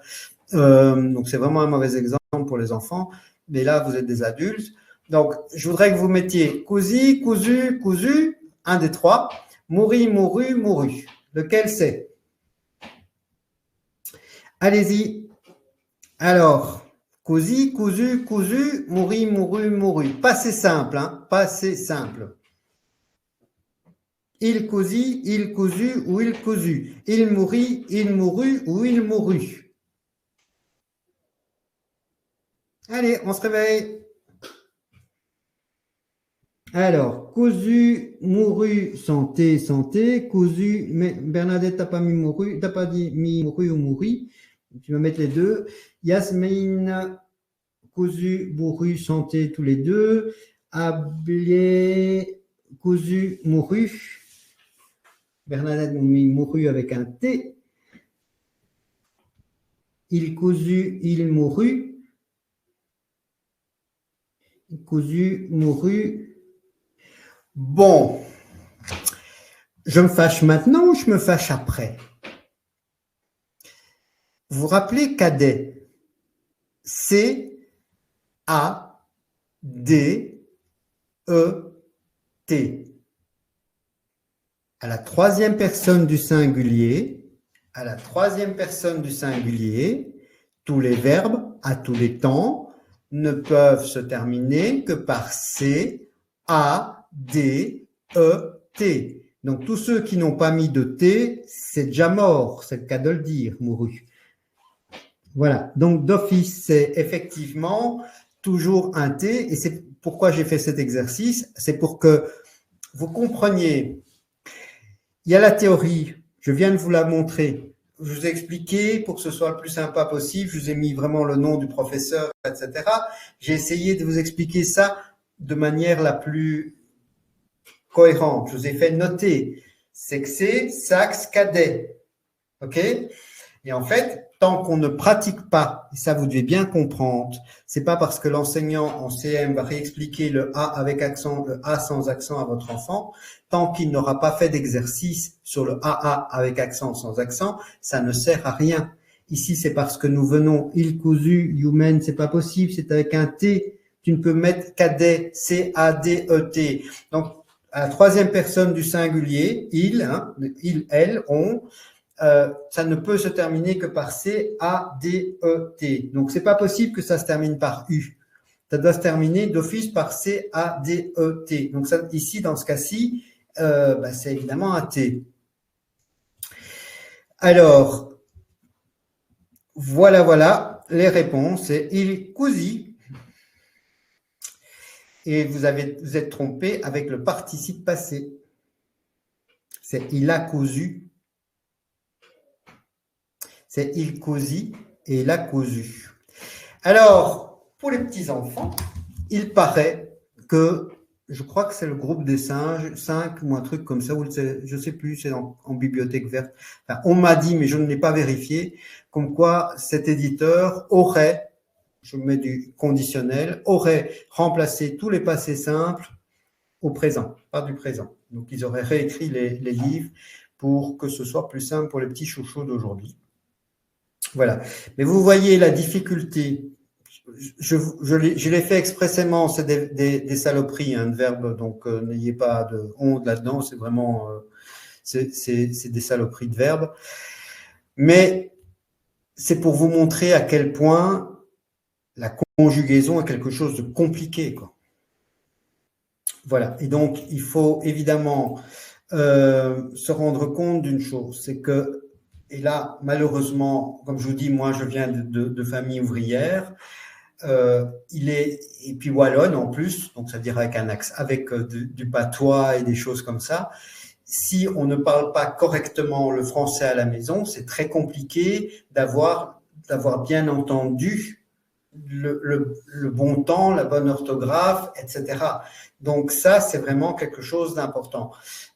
Donc, c'est vraiment un mauvais exemple pour les enfants. Mais là, vous êtes des adultes. Donc, je voudrais que vous mettiez cousi, cousu, cousu, un des 3. Mourit, mourut, mourut. Lequel c'est? Allez-y. Alors, cousi, cousu, cousu, mourit, mourut, mourut. Passé simple, hein, passé simple. Il cousit, il cousu ou il cousu. Il mourit, il mourut ou il mourut. Allez, on se réveille. Alors, cousu, mouru, santé, santé. Cousu, mais Bernadette, t'as pas mis mouru, t'as pas dit mis mouru ou mouri. Tu vas mettre les deux. Yasmine, cousu, bourru, santé, tous les deux. Ablier, cousu, mouru. Bernadette mourut avec un T. Il cousu, il mourut. Il cousu, mourut. Bon. Je me fâche maintenant ou je me fâche après? Vous vous rappelez cadet? C-A-D-E-T. À la troisième personne du singulier, tous les verbes à tous les temps ne peuvent se terminer que par C, A, D, E, T. Donc, tous ceux qui n'ont pas mis de T, c'est déjà mort, c'est le cas de le dire, mouru. Voilà, donc d'office, c'est effectivement toujours un T, et c'est pourquoi j'ai fait cet exercice, c'est pour que vous compreniez. Il y a la théorie, je viens de vous la montrer. Je vous ai expliqué pour que ce soit le plus sympa possible. Je vous ai mis vraiment le nom du professeur, etc. J'ai essayé de vous expliquer ça de manière la plus cohérente. Je vous ai fait noter sexé, saxe, cadet. OK? Et en fait, tant qu'on ne pratique pas, et ça vous devez bien comprendre, c'est pas parce que l'enseignant en CM va réexpliquer le A avec accent, le A sans accent à votre enfant, tant qu'il n'aura pas fait d'exercice sur le AA avec accent sans accent, ça ne sert à rien. Ici, c'est parce que nous venons il cousu, human, c'est pas possible, c'est avec un T. Tu ne peux mettre cadet, C-A-D-E-T. Donc, à la troisième personne du singulier, il, hein, il, elle, on, ça ne peut se terminer que par C, A, D, E, T. Donc, c'est pas possible que ça se termine par U. Ça doit se terminer d'office par C, A, D, E, T. Donc, ça, ici, dans ce cas-ci, c'est évidemment un T. Alors, voilà les réponses. C'est il cousit. Et vous êtes trompé avec le participe passé. C'est il a cousu. C'est il causi et il a cousu. Alors, pour les petits-enfants, il paraît que, je crois que c'est le groupe des singes, 5 ou un truc comme ça, ou je ne sais plus, c'est en bibliothèque verte. Enfin, on m'a dit, mais je ne l'ai pas vérifié, comme quoi cet éditeur aurait, je mets du conditionnel, aurait remplacé tous les passés simples au présent, pas du présent. Donc, ils auraient réécrit les livres pour que ce soit plus simple pour les petits chouchous d'aujourd'hui. Voilà. Mais vous voyez la difficulté. Je l'ai fait expressément, c'est des saloperies, de verbes, donc n'ayez pas de honte là-dedans, c'est vraiment c'est des saloperies de verbes. Mais c'est pour vous montrer à quel point la conjugaison est quelque chose de compliqué, quoi. Voilà. Et donc, il faut évidemment se rendre compte d'une chose, c'est que, et là, malheureusement, comme je vous dis, moi, je viens de famille ouvrière, et puis wallonne en plus, donc c'est-à-dire avec un accent, avec du patois et des choses comme ça. Si on ne parle pas correctement le français à la maison, c'est très compliqué d'avoir bien entendu le bon temps, la bonne orthographe, etc. Donc ça, c'est vraiment quelque chose d'important.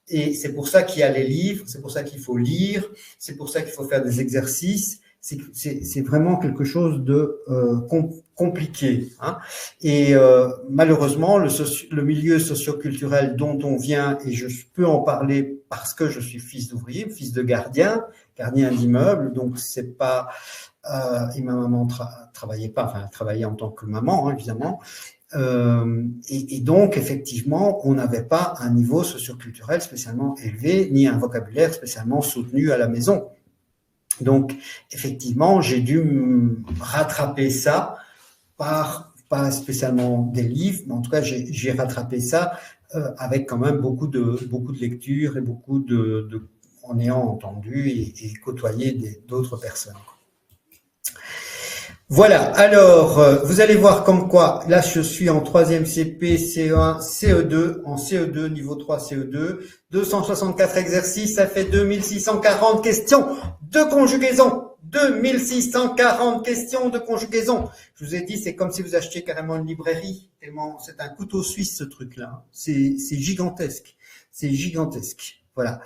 Et c'est pour ça qu'il y a les livres, c'est pour ça qu'il faut lire, c'est pour ça qu'il faut faire des exercices. C'est vraiment quelque chose de compliqué, hein. Et malheureusement, le milieu socioculturel dont on vient, et je peux en parler parce que je suis fils d'ouvrier, fils de gardien d'immeuble, donc c'est pas et ma maman travaillait pas, enfin elle travaillait en tant que maman, hein, évidemment. Et donc, effectivement, on n'avait pas un niveau socioculturel spécialement élevé, ni un vocabulaire spécialement soutenu à la maison. Donc, effectivement, j'ai dû rattraper ça pas spécialement des livres, mais en tout cas, j'ai rattrapé ça avec quand même beaucoup de lectures et en ayant entendu et côtoyé d'autres personnes. Voilà, alors, vous allez voir comme quoi, là je suis en 3e CP, CE1, CE2, en CE2, niveau 3 CE2, 264 exercices, ça fait 2640 questions de conjugaison, 2640 questions de conjugaison. Je vous ai dit, c'est comme si vous achetiez carrément une librairie, tellement c'est un couteau suisse ce truc-là, c'est gigantesque, voilà.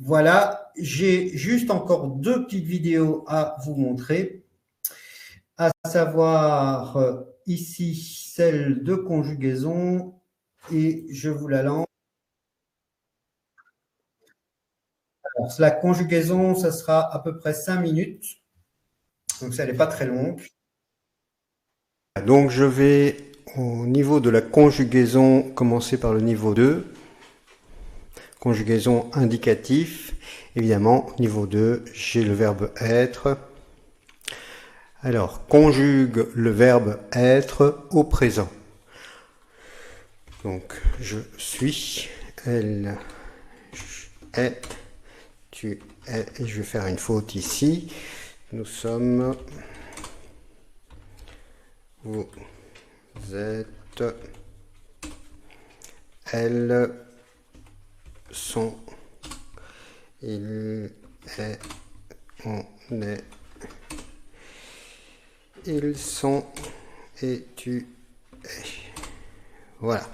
Voilà, j'ai juste encore 2 petites vidéos à vous montrer, à savoir ici celle de conjugaison, et je vous la lance. Alors, la conjugaison, ça sera à peu près 5 minutes, donc ça n'est pas très longue. Donc je vais au niveau de la conjugaison commencer par le niveau 2. Conjugaison indicatif, évidemment, niveau 2, j'ai le verbe être. Alors, conjugue le verbe être au présent. Donc, je suis, elle est, tu es, et je vais faire une faute ici. Nous sommes, vous êtes, elle, sont, il est, on est, ils sont, et tu es. Voilà.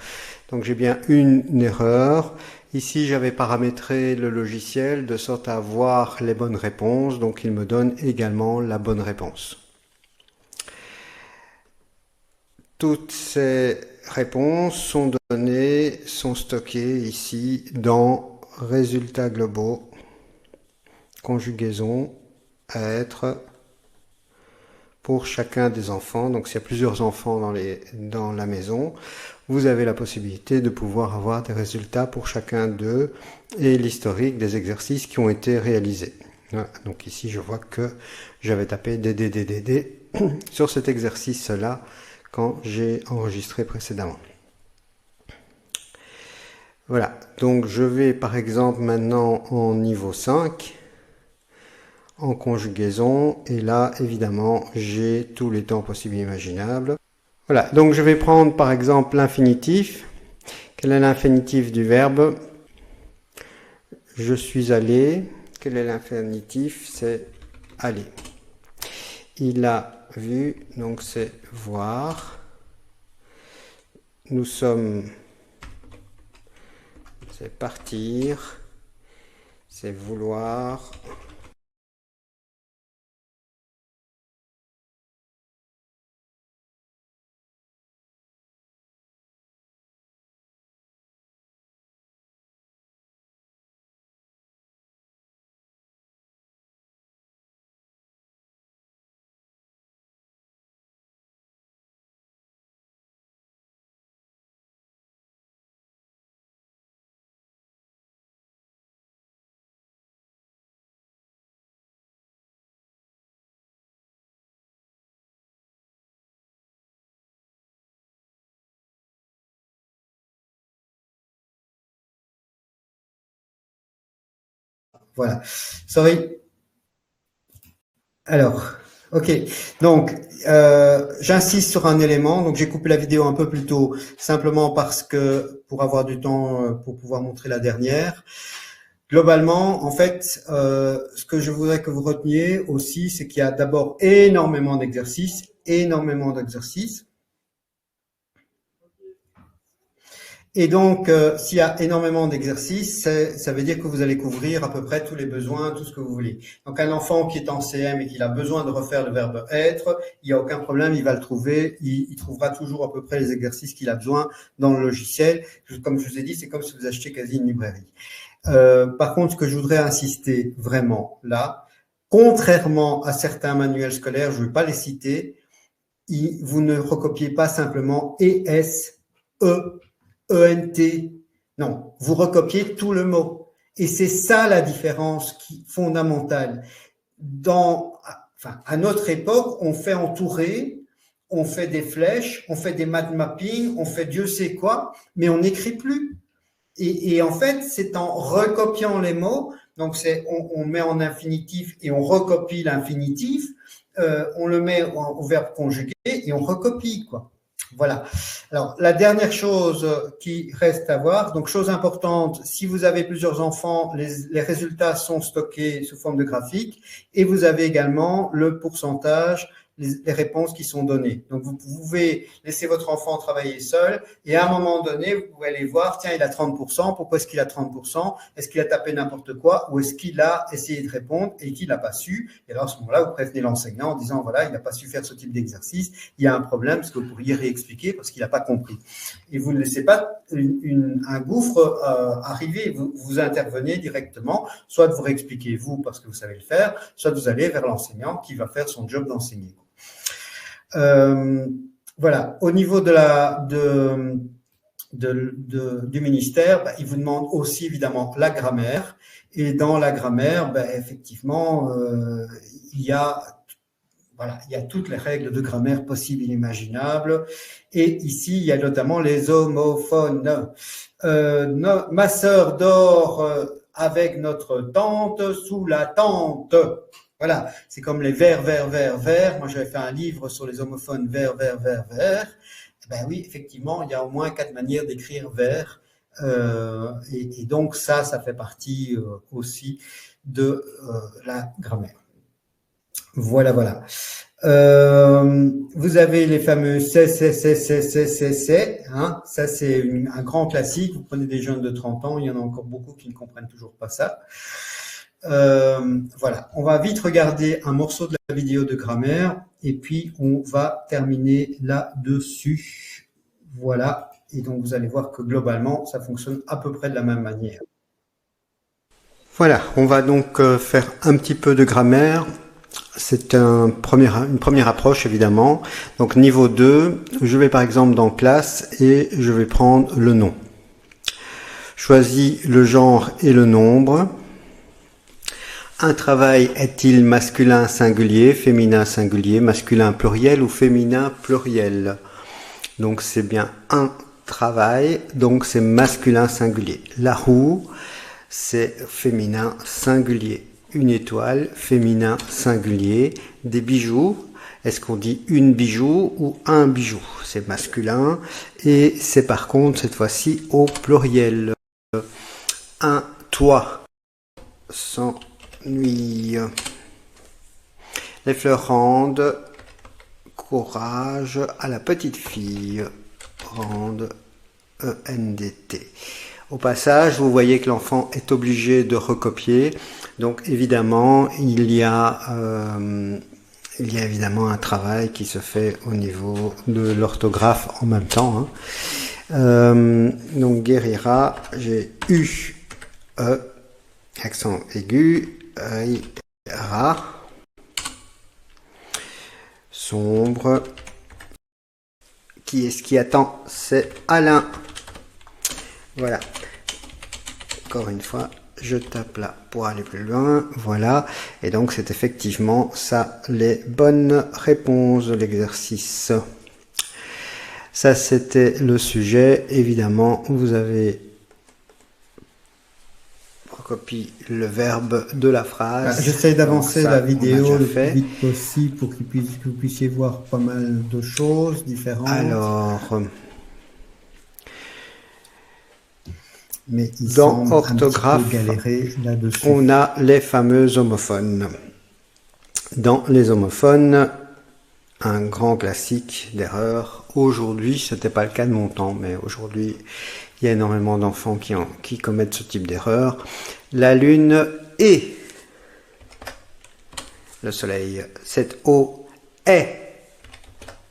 Donc j'ai bien une erreur. Ici, j'avais paramétré le logiciel de sorte à avoir les bonnes réponses. Donc il me donne également la bonne réponse. Toutes ces réponses sont données, sont stockées ici dans résultats globaux, conjugaison, être, pour chacun des enfants. Donc s'il y a plusieurs enfants dans la maison, vous avez la possibilité de pouvoir avoir des résultats pour chacun d'eux et l'historique des exercices qui ont été réalisés. Voilà. Donc ici, je vois que j'avais tapé DDDDD sur cet exercice-là quand j'ai enregistré précédemment. Voilà, donc je vais par exemple maintenant en niveau 5, en conjugaison, et là évidemment j'ai tous les temps possibles et imaginables. Voilà, donc je vais prendre par exemple l'infinitif. Quel est l'infinitif du verbe? Je suis allé. Quel est l'infinitif? C'est aller. Il a vu, donc c'est voir. Nous sommes, c'est partir, c'est vouloir. Voilà. Sorry. Alors, ok. Donc, j'insiste sur un élément. Donc, j'ai coupé la vidéo un peu plus tôt, simplement parce que pour avoir du temps pour pouvoir montrer la dernière. Globalement, en fait, ce que je voudrais que vous reteniez aussi, c'est qu'il y a d'abord énormément d'exercices. Et donc, s'il y a énormément d'exercices, ça veut dire que vous allez couvrir à peu près tous les besoins, tout ce que vous voulez. Donc, un enfant qui est en CM et qui a besoin de refaire le verbe être, il n'y a aucun problème, il va le trouver. Il trouvera toujours à peu près les exercices qu'il a besoin dans le logiciel. Comme je vous ai dit, c'est comme si vous achetiez quasi une librairie. Par contre, ce que je voudrais insister vraiment là, contrairement à certains manuels scolaires, je ne vais pas les citer, vous ne recopiez pas simplement ES, E, ENT. Non, vous recopiez tout le mot. Et c'est ça la différence fondamentale. À notre époque, on fait entourer, on fait des flèches, on fait des mind mapping, on fait Dieu sait quoi, mais on n'écrit plus. Et en fait, c'est en recopiant les mots, donc on met en infinitif et on recopie l'infinitif, on le met au verbe conjugué et on recopie, quoi. Voilà. Alors, la dernière chose qui reste à voir, donc chose importante, si vous avez plusieurs enfants, les résultats sont stockés sous forme de graphique et vous avez également le pourcentage, les réponses qui sont données. Donc, vous pouvez laisser votre enfant travailler seul et à un moment donné, vous pouvez aller voir, tiens, il a 30%, pourquoi est-ce qu'il a 30%? Est-ce qu'il a tapé n'importe quoi ou est-ce qu'il a essayé de répondre et qu'il n'a pas su? Et alors, à ce moment-là, vous prévenez l'enseignant en disant, voilà, il n'a pas su faire ce type d'exercice, il y a un problème, parce que vous pourriez réexpliquer parce qu'il n'a pas compris. Et vous ne laissez pas un gouffre arriver, vous intervenez directement, soit vous réexpliquez vous parce que vous savez le faire, soit vous allez vers l'enseignant qui va faire son job d'enseigner. Voilà. Au niveau du ministère, il vous demande aussi évidemment la grammaire. Et dans la grammaire, effectivement, il y a toutes les règles de grammaire possibles et imaginables. Et ici, il y a notamment les homophones. Ma sœur dort avec notre tante sous la tente. Voilà, c'est comme les vers. Moi, j'avais fait un livre sur les homophones vers. Ben oui, effectivement, il y a au moins 4 manières d'écrire vers. Et donc, ça fait partie aussi de la grammaire. Voilà. Vous avez les fameux c'est. Hein, ça, c'est un grand classique. Vous prenez des jeunes de 30 ans, il y en a encore beaucoup qui ne comprennent toujours pas ça. Voilà, on va vite regarder un morceau de la vidéo de grammaire et puis on va terminer là-dessus. Voilà, et donc vous allez voir que globalement, ça fonctionne à peu près de la même manière. Voilà, on va donc faire un petit peu de grammaire. C'est une première approche évidemment. Donc niveau 2, je vais par exemple dans classe et je vais prendre le nom. Choisis le genre et le nombre. Un travail est-il masculin singulier, féminin singulier, masculin pluriel ou féminin pluriel? Donc c'est bien un travail, donc c'est masculin singulier. La roue, c'est féminin singulier. Une étoile, féminin singulier. Des bijoux, est-ce qu'on dit une bijou ou un bijou? C'est masculin. Et c'est par contre cette fois-ci au pluriel. Un toit, sans nuit. Les fleurs rendent courage à la petite fille. Rendent ENDT. Au passage, vous voyez que l'enfant est obligé de recopier. Donc évidemment, il y a évidemment un travail qui se fait au niveau de l'orthographe en même temps. Donc guérira, j'ai U, E, accent aigu, ra, sombre. Qui est-ce qui attend? C'est Alain. Voilà. Encore une fois, je tape là pour aller plus loin. Voilà. Et donc, c'est effectivement ça, les bonnes réponses de l'exercice. Ça, c'était le sujet. Évidemment, vous avez recopie le verbe de la phrase. J'essaie d'avancer la vidéo le plus vite possible pour que vous puissiez voir pas mal de choses différentes. Alors, mais dans orthographe, on a les fameux homophones. Dans les homophones, un grand classique d'erreur. Aujourd'hui, c'était pas le cas de mon temps, mais aujourd'hui, il y a énormément d'enfants qui commettent ce type d'erreur. La lune et le soleil. Cette eau est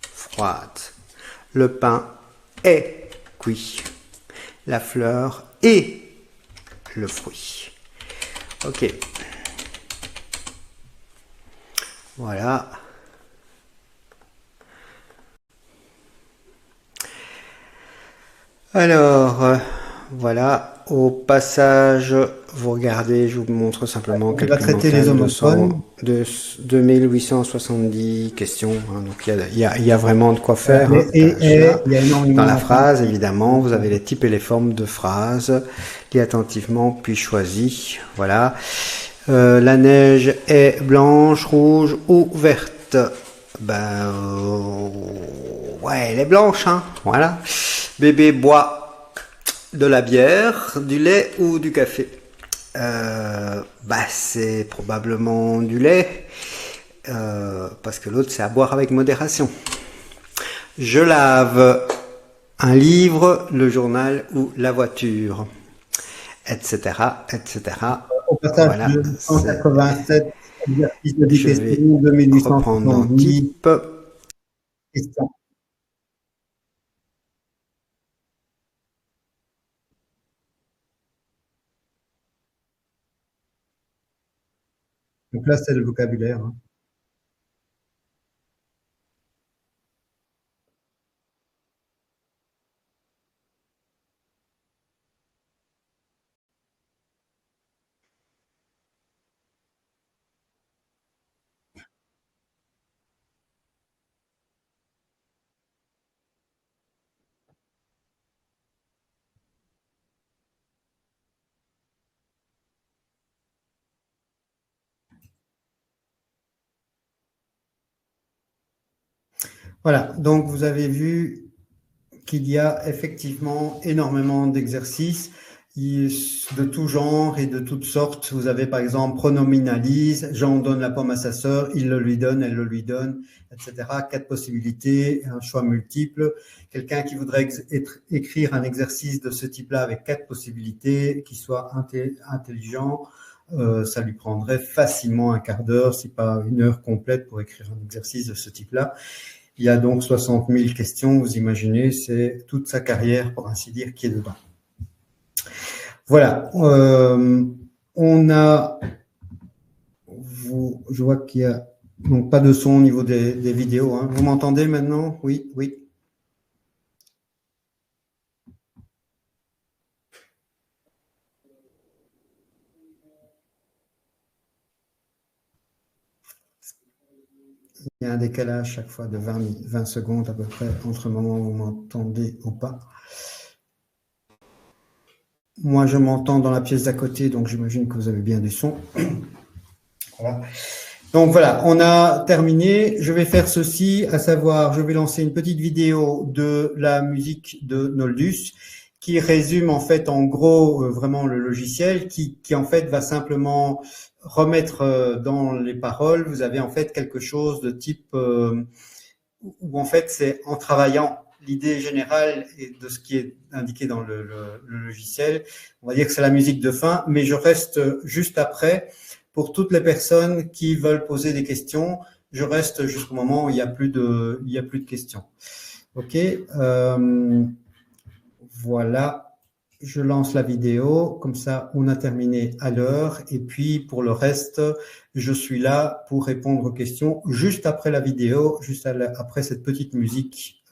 froide. Le pain est cuit. La fleur et le fruit. Ok. Voilà. Alors, voilà. Au passage, vous regardez, je vous montre simplement quelques de 2870 questions. Donc, il y a vraiment de quoi faire. Dans la phrase, évidemment, vous avez les types et les formes de phrases. Lis attentivement, puis choisis. Voilà. La neige est blanche, rouge ou verte? Ouais, elle est blanche, hein. Voilà. Bébé boit de la bière, du lait ou du café? C'est probablement du lait, parce que l'autre c'est à boire avec modération. Je lave un livre, le journal ou la voiture, etc., etc. Au passage, voilà, 187 exercices de je vais reprendre mon type. Questions. Donc là, c'est le vocabulaire. Voilà, donc vous avez vu qu'il y a effectivement énormément d'exercices de tout genre et de toutes sortes. Vous avez par exemple pronominalise, Jean donne la pomme à sa sœur, il le lui donne, elle le lui donne, etc. 4 possibilités, un choix multiple. Quelqu'un qui voudrait écrire un exercice de ce type-là avec 4 possibilités, qui soit intelligent, ça lui prendrait facilement un quart d'heure, si pas une heure complète pour écrire un exercice de ce type-là. Il y a donc 60 000 questions, vous imaginez, c'est toute sa carrière, pour ainsi dire, qui est dedans. Voilà, on a, je vois qu'il y a donc pas de son au niveau des vidéos. Hein. Vous m'entendez maintenant? Oui, oui. Il y a un décalage chaque fois de 20 secondes à peu près entre le moment où vous m'entendez ou pas. Moi, je m'entends dans la pièce d'à côté, donc j'imagine que vous avez bien du son. Voilà. Donc voilà, on a terminé. Je vais faire ceci, à savoir, je vais lancer une petite vidéo de la musique de Noldus qui résume en fait en gros vraiment le logiciel, qui en fait va simplement remettre dans les paroles. Vous avez en fait quelque chose de type où en fait c'est en travaillant l'idée générale de ce qui est indiqué dans le logiciel. On va dire que c'est la musique de fin, mais je reste juste après pour toutes les personnes qui veulent poser des questions. Je reste jusqu'au moment où il y a plus de questions. Ok. Voilà. Je lance la vidéo. Comme ça, on a terminé à l'heure. Et puis, pour le reste, je suis là pour répondre aux questions juste après la vidéo, juste après cette petite musique.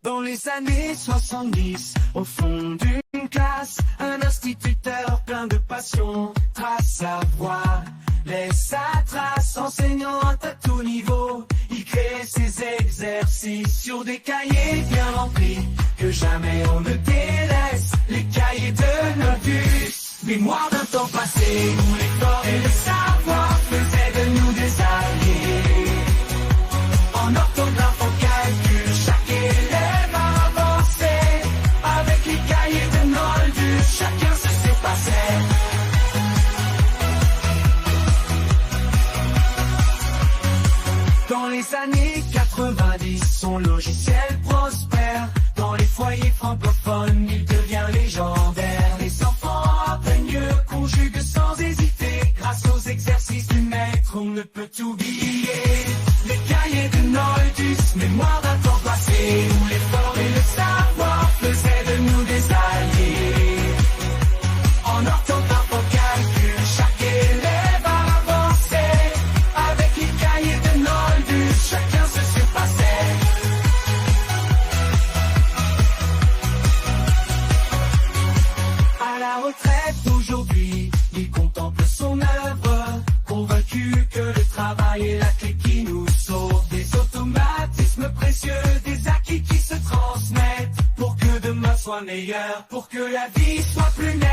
Dans les années 70, au fond d'une classe, un instituteur plein de passion trace sa voie, laisse sa trace, enseignant à tout niveau. Il crée ses exercices sur des cahiers bien remplis, que jamais on ne délaisse, les cahiers de Nodus. Mémoire d'un temps passé, où l'effort et le savoir faisaient de nous des alliés. En orthographe, en calcul, chaque élève avançait. Avec les cahiers de Nodus, chacun se surpassait. Dans les années 90, son logiciel prospère. Dans les foyers francophones, il devient légendaire. Les enfants apprennent mieux, conjuguent sans hésiter. Grâce aux exercices du maître, on ne peut oublier. Les cahiers de Nodus, mémoire d'un temps passé, où l'effort et le savoir faisaient de nous des alliés. En orthographe, en calcul, chaque élève avançait. Avec les cahiers de Nodus, chacun se surpassait. À la retraite aujourd'hui, il contemple son œuvre, convaincu que le travail est la clé qui nous sauve. Des automatismes précieux, des acquis qui se transmettent, pour que demain soit meilleur, pour que la vie soit plus nette.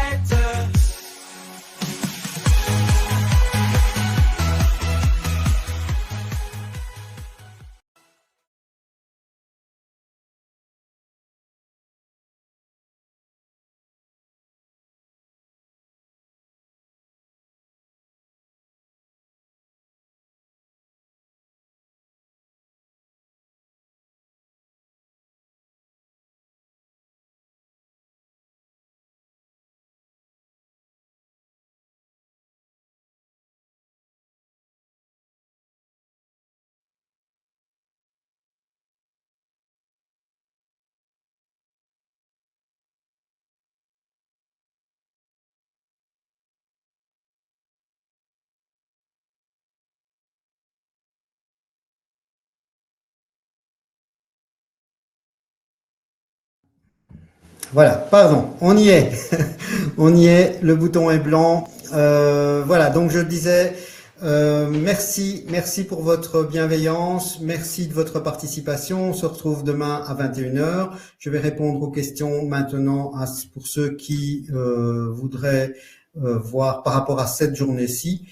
Voilà, pardon, on y est. On y est, le bouton est blanc. Voilà, donc je disais, merci pour votre bienveillance, merci de votre participation. On se retrouve demain à 21h. Je vais répondre aux questions maintenant pour ceux qui voudraient voir par rapport à cette journée-ci.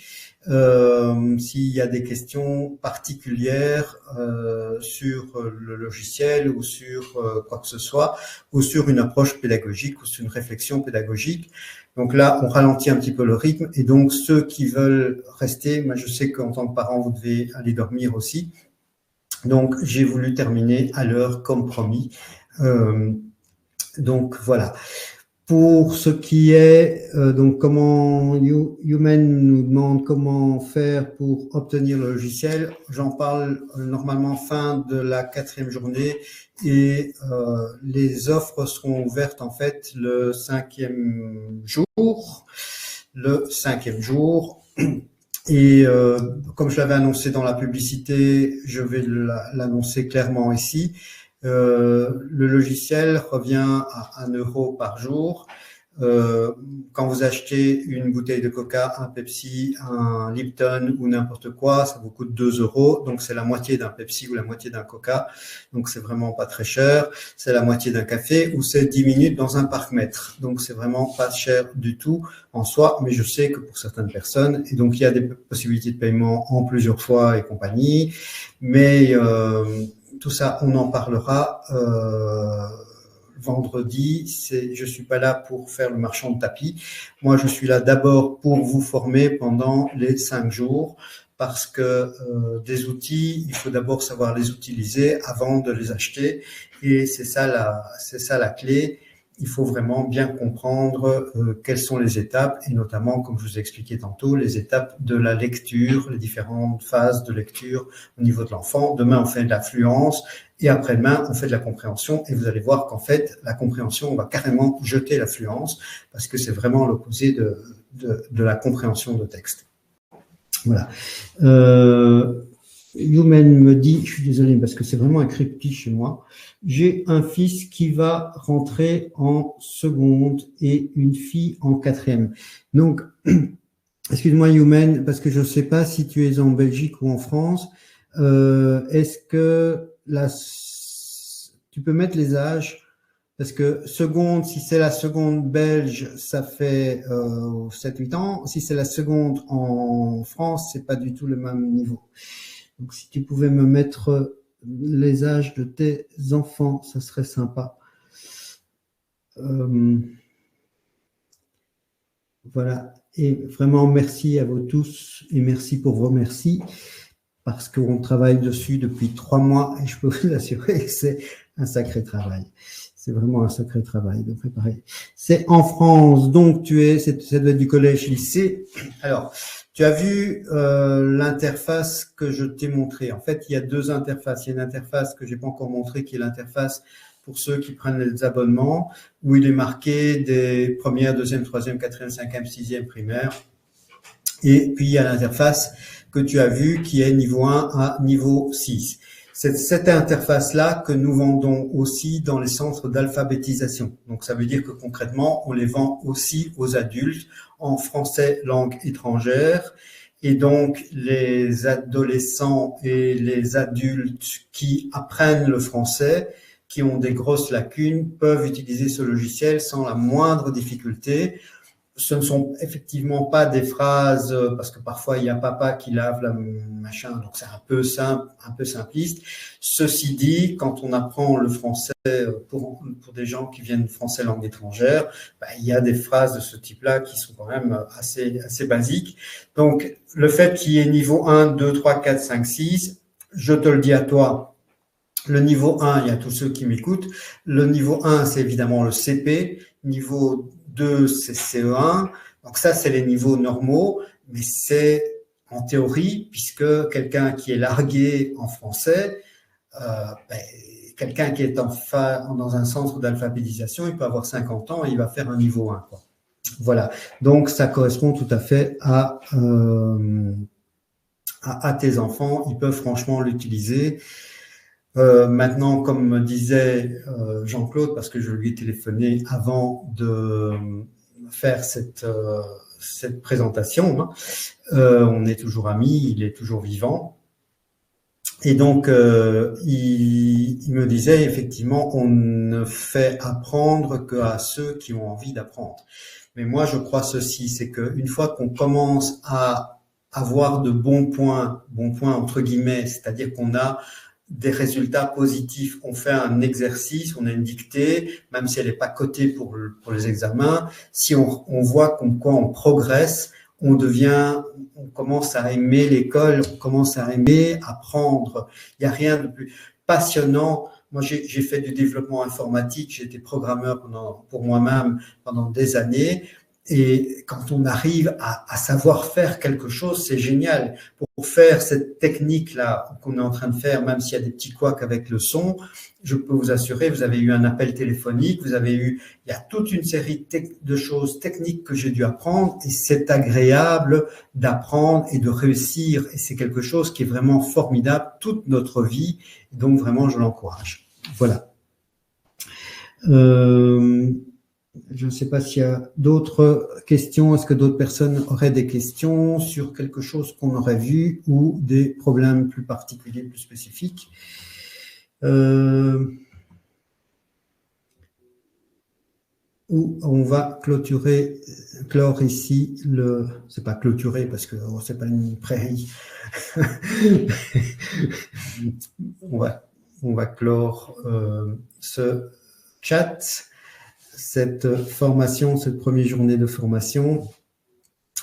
S'il y a des questions particulières sur le logiciel ou sur quoi que ce soit, ou sur une approche pédagogique ou sur une réflexion pédagogique. Donc là, on ralentit un petit peu le rythme et donc ceux qui veulent rester, moi je sais qu'en tant que parent, vous devez aller dormir aussi. Donc j'ai voulu terminer à l'heure comme promis. Donc voilà. Pour ce qui est, donc comment Human nous demande comment faire pour obtenir le logiciel, j'en parle normalement fin de la 4e journée et les offres seront ouvertes en fait le 5e jour. Et comme je l'avais annoncé dans la publicité, je vais l'annoncer clairement ici. Le logiciel revient à 1 euro par jour. Quand vous achetez une bouteille de Coca, un Pepsi, un Lipton ou n'importe quoi, ça vous coûte 2 euros. Donc, c'est la moitié d'un Pepsi ou la moitié d'un Coca. Donc, c'est vraiment pas très cher. C'est la moitié d'un café ou c'est 10 minutes dans un parc-mètre. Donc, c'est vraiment pas cher du tout en soi. Mais je sais que pour certaines personnes, et donc, il y a des possibilités de paiement en plusieurs fois et compagnie. Mais, tout ça, on en parlera vendredi, je suis pas là pour faire le marchand de tapis. Moi, je suis là d'abord pour vous former pendant les 5 jours parce que des outils, il faut d'abord savoir les utiliser avant de les acheter et c'est ça la clé. Il faut vraiment bien comprendre quelles sont les étapes et notamment, comme je vous ai expliqué tantôt, les étapes de la lecture, les différentes phases de lecture au niveau de l'enfant. Demain, on fait de la fluence et après-demain, on fait de la compréhension et vous allez voir qu'en fait, la compréhension, on va carrément jeter la fluence parce que c'est vraiment l'opposé de la compréhension de texte. Voilà. Youmen me dit, je suis désolé parce que c'est vraiment un crépi chez moi, j'ai un fils qui va rentrer en seconde et une fille en 4e. Donc, excuse-moi Youmen, parce que je ne sais pas si tu es en Belgique ou en France, est-ce que tu peux mettre les âges? Parce que seconde, si c'est la seconde belge, ça fait 7-8 ans. Si c'est la seconde en France, c'est pas du tout le même niveau. Donc, si tu pouvais me mettre les âges de tes enfants, ça serait sympa. Voilà. Et vraiment, merci à vous tous et merci pour vos merci parce qu'on travaille dessus depuis 3 mois et je peux vous assurer que c'est un sacré travail. C'est vraiment un sacré travail de préparer. C'est en France, donc ça doit être du collège-lycée. Alors, tu as vu l'interface que je t'ai montrée. En fait, il y a 2 interfaces. Il y a une interface que j'ai pas encore montrée, qui est l'interface pour ceux qui prennent les abonnements, où il est marqué des premières, deuxième, troisième, quatrième, cinquième, sixième primaire. Et puis, il y a l'interface que tu as vue, qui est niveau 1 à niveau 6. C'est cette interface-là que nous vendons aussi dans les centres d'alphabétisation. Donc, ça veut dire que concrètement, on les vend aussi aux adultes en français langue étrangère. Et donc, les adolescents et les adultes qui apprennent le français, qui ont des grosses lacunes, peuvent utiliser ce logiciel sans la moindre difficulté. Ce ne sont effectivement pas des phrases, parce que parfois il y a papa qui lave la machin, donc c'est un peu simple, un peu simpliste. Ceci dit, quand on apprend le français pour des gens qui viennent de français langue étrangère, il y a des phrases de ce type-là qui sont quand même assez basiques. Donc, le fait qu'il y ait niveau 1, 2, 3, 4, 5, 6, je te le dis à toi, le niveau 1, il y a tous ceux qui m'écoutent. Le niveau 1, c'est évidemment le CP. Niveau 2, c'est CE1. Donc ça, c'est les niveaux normaux, mais c'est en théorie, puisque quelqu'un qui est largué en français, quelqu'un qui est dans un centre d'alphabétisation, il peut avoir 50 ans et il va faire un niveau 1, quoi. Voilà. Donc, ça correspond tout à fait à tes enfants. Ils peuvent franchement l'utiliser. Maintenant, comme me disait Jean-Claude, parce que je lui ai téléphoné avant de faire cette présentation, hein, on est toujours amis, il est toujours vivant. Et donc, il me disait effectivement, on ne fait apprendre qu'à ceux qui ont envie d'apprendre. Mais moi, je crois ceci, c'est qu'une fois qu'on commence à avoir de bons points entre guillemets, c'est-à-dire qu'on a des résultats positifs, on fait un exercice, on a une dictée, même si elle n'est pas cotée pour les examens, si on voit comme quoi on progresse, on commence à aimer l'école, on commence à aimer apprendre. Il n'y a rien de plus passionnant. Moi, j'ai fait du développement informatique, j'ai été programmeur pour moi-même pendant des années. Et quand on arrive à savoir faire quelque chose, c'est génial. Pour faire cette technique-là qu'on est en train de faire, même s'il y a des petits couacs avec le son, je peux vous assurer, vous avez eu un appel téléphonique, il y a toute une série de choses techniques que j'ai dû apprendre et c'est agréable d'apprendre et de réussir. Et c'est quelque chose qui est vraiment formidable toute notre vie. Donc vraiment, je l'encourage. Voilà. Je ne sais pas s'il y a d'autres questions. Est-ce que d'autres personnes auraient des questions sur quelque chose qu'on aurait vu ou des problèmes plus particuliers, plus spécifiques? Ou on va clore ici c'est pas clôturer parce que c'est pas une prairie. On va clore ce chat cette formation, cette première journée de formation.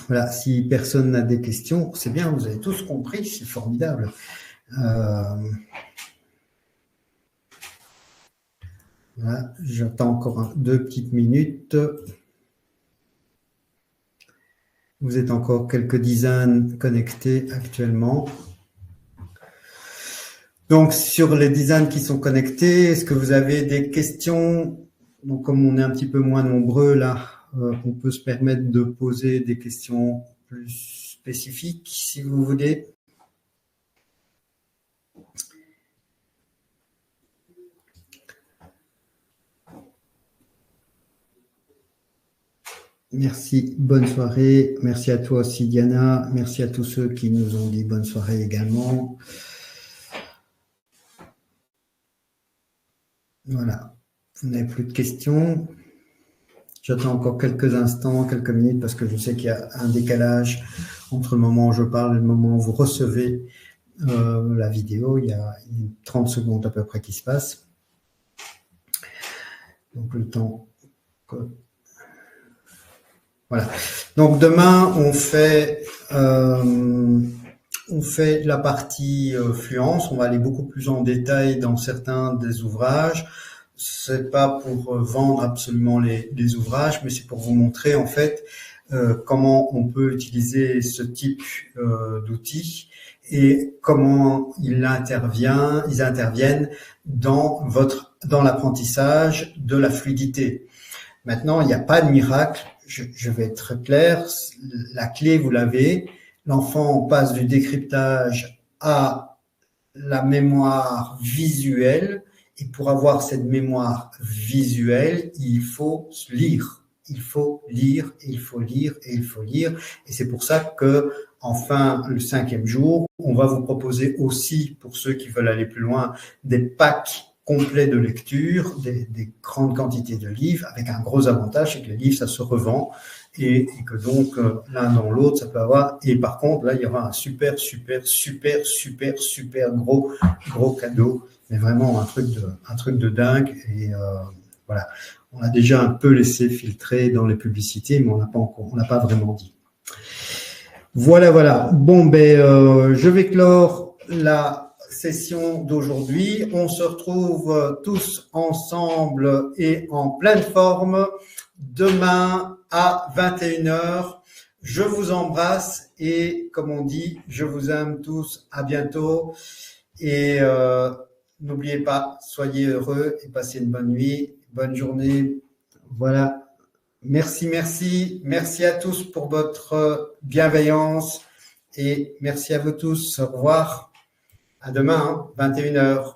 Voilà, si personne n'a des questions, c'est bien, vous avez tous compris, c'est formidable. Voilà, j'attends encore 2 petites minutes. Vous êtes encore quelques dizaines connectés actuellement. Donc, sur les dizaines qui sont connectés, est-ce que vous avez des questions? Donc, comme on est un petit peu moins nombreux là, on peut se permettre de poser des questions plus spécifiques, si vous voulez. Merci, bonne soirée. Merci à toi aussi, Diana. Merci à tous ceux qui nous ont dit bonne soirée également. Voilà, vous n'avez plus de questions. J'attends encore quelques instants, quelques minutes, parce que je sais qu'il y a un décalage entre le moment où je parle et le moment où vous recevez la vidéo. Il y a 30 secondes à peu près qui se passent. Donc, le temps que... Voilà. Donc, demain, on fait la partie fluence. On va aller beaucoup plus en détail dans certains des ouvrages. C'est pas pour vendre absolument les ouvrages, mais c'est pour vous montrer en fait comment on peut utiliser ce type d'outils et comment ils interviennent dans l'apprentissage de la fluidité. Maintenant, il n'y a pas de miracle. Je vais être très clair. La clé, vous l'avez. L'enfant passe du décryptage à la mémoire visuelle. Et pour avoir cette mémoire visuelle, il faut lire. Il faut lire, il faut lire et il faut lire. Et c'est pour ça que, enfin, le 5e jour, on va vous proposer aussi, pour ceux qui veulent aller plus loin, des packs complets de lecture, des grandes quantités de livres, avec un gros avantage, c'est que les livres, ça se revend. Et que donc, l'un dans l'autre, ça peut avoir... Et par contre, là, il y aura un super gros cadeau. Mais vraiment un truc de dingue. Et voilà, on a déjà un peu laissé filtrer dans les publicités, mais on n'a pas vraiment dit. Voilà. Bon, je vais clore la session d'aujourd'hui. On se retrouve tous ensemble et en pleine forme demain à 21h. Je vous embrasse et comme on dit, je vous aime tous. À bientôt. Et n'oubliez pas, soyez heureux et passez une bonne nuit, bonne journée. Voilà. Merci à tous pour votre bienveillance et merci à vous tous. Au revoir. À demain, 21h.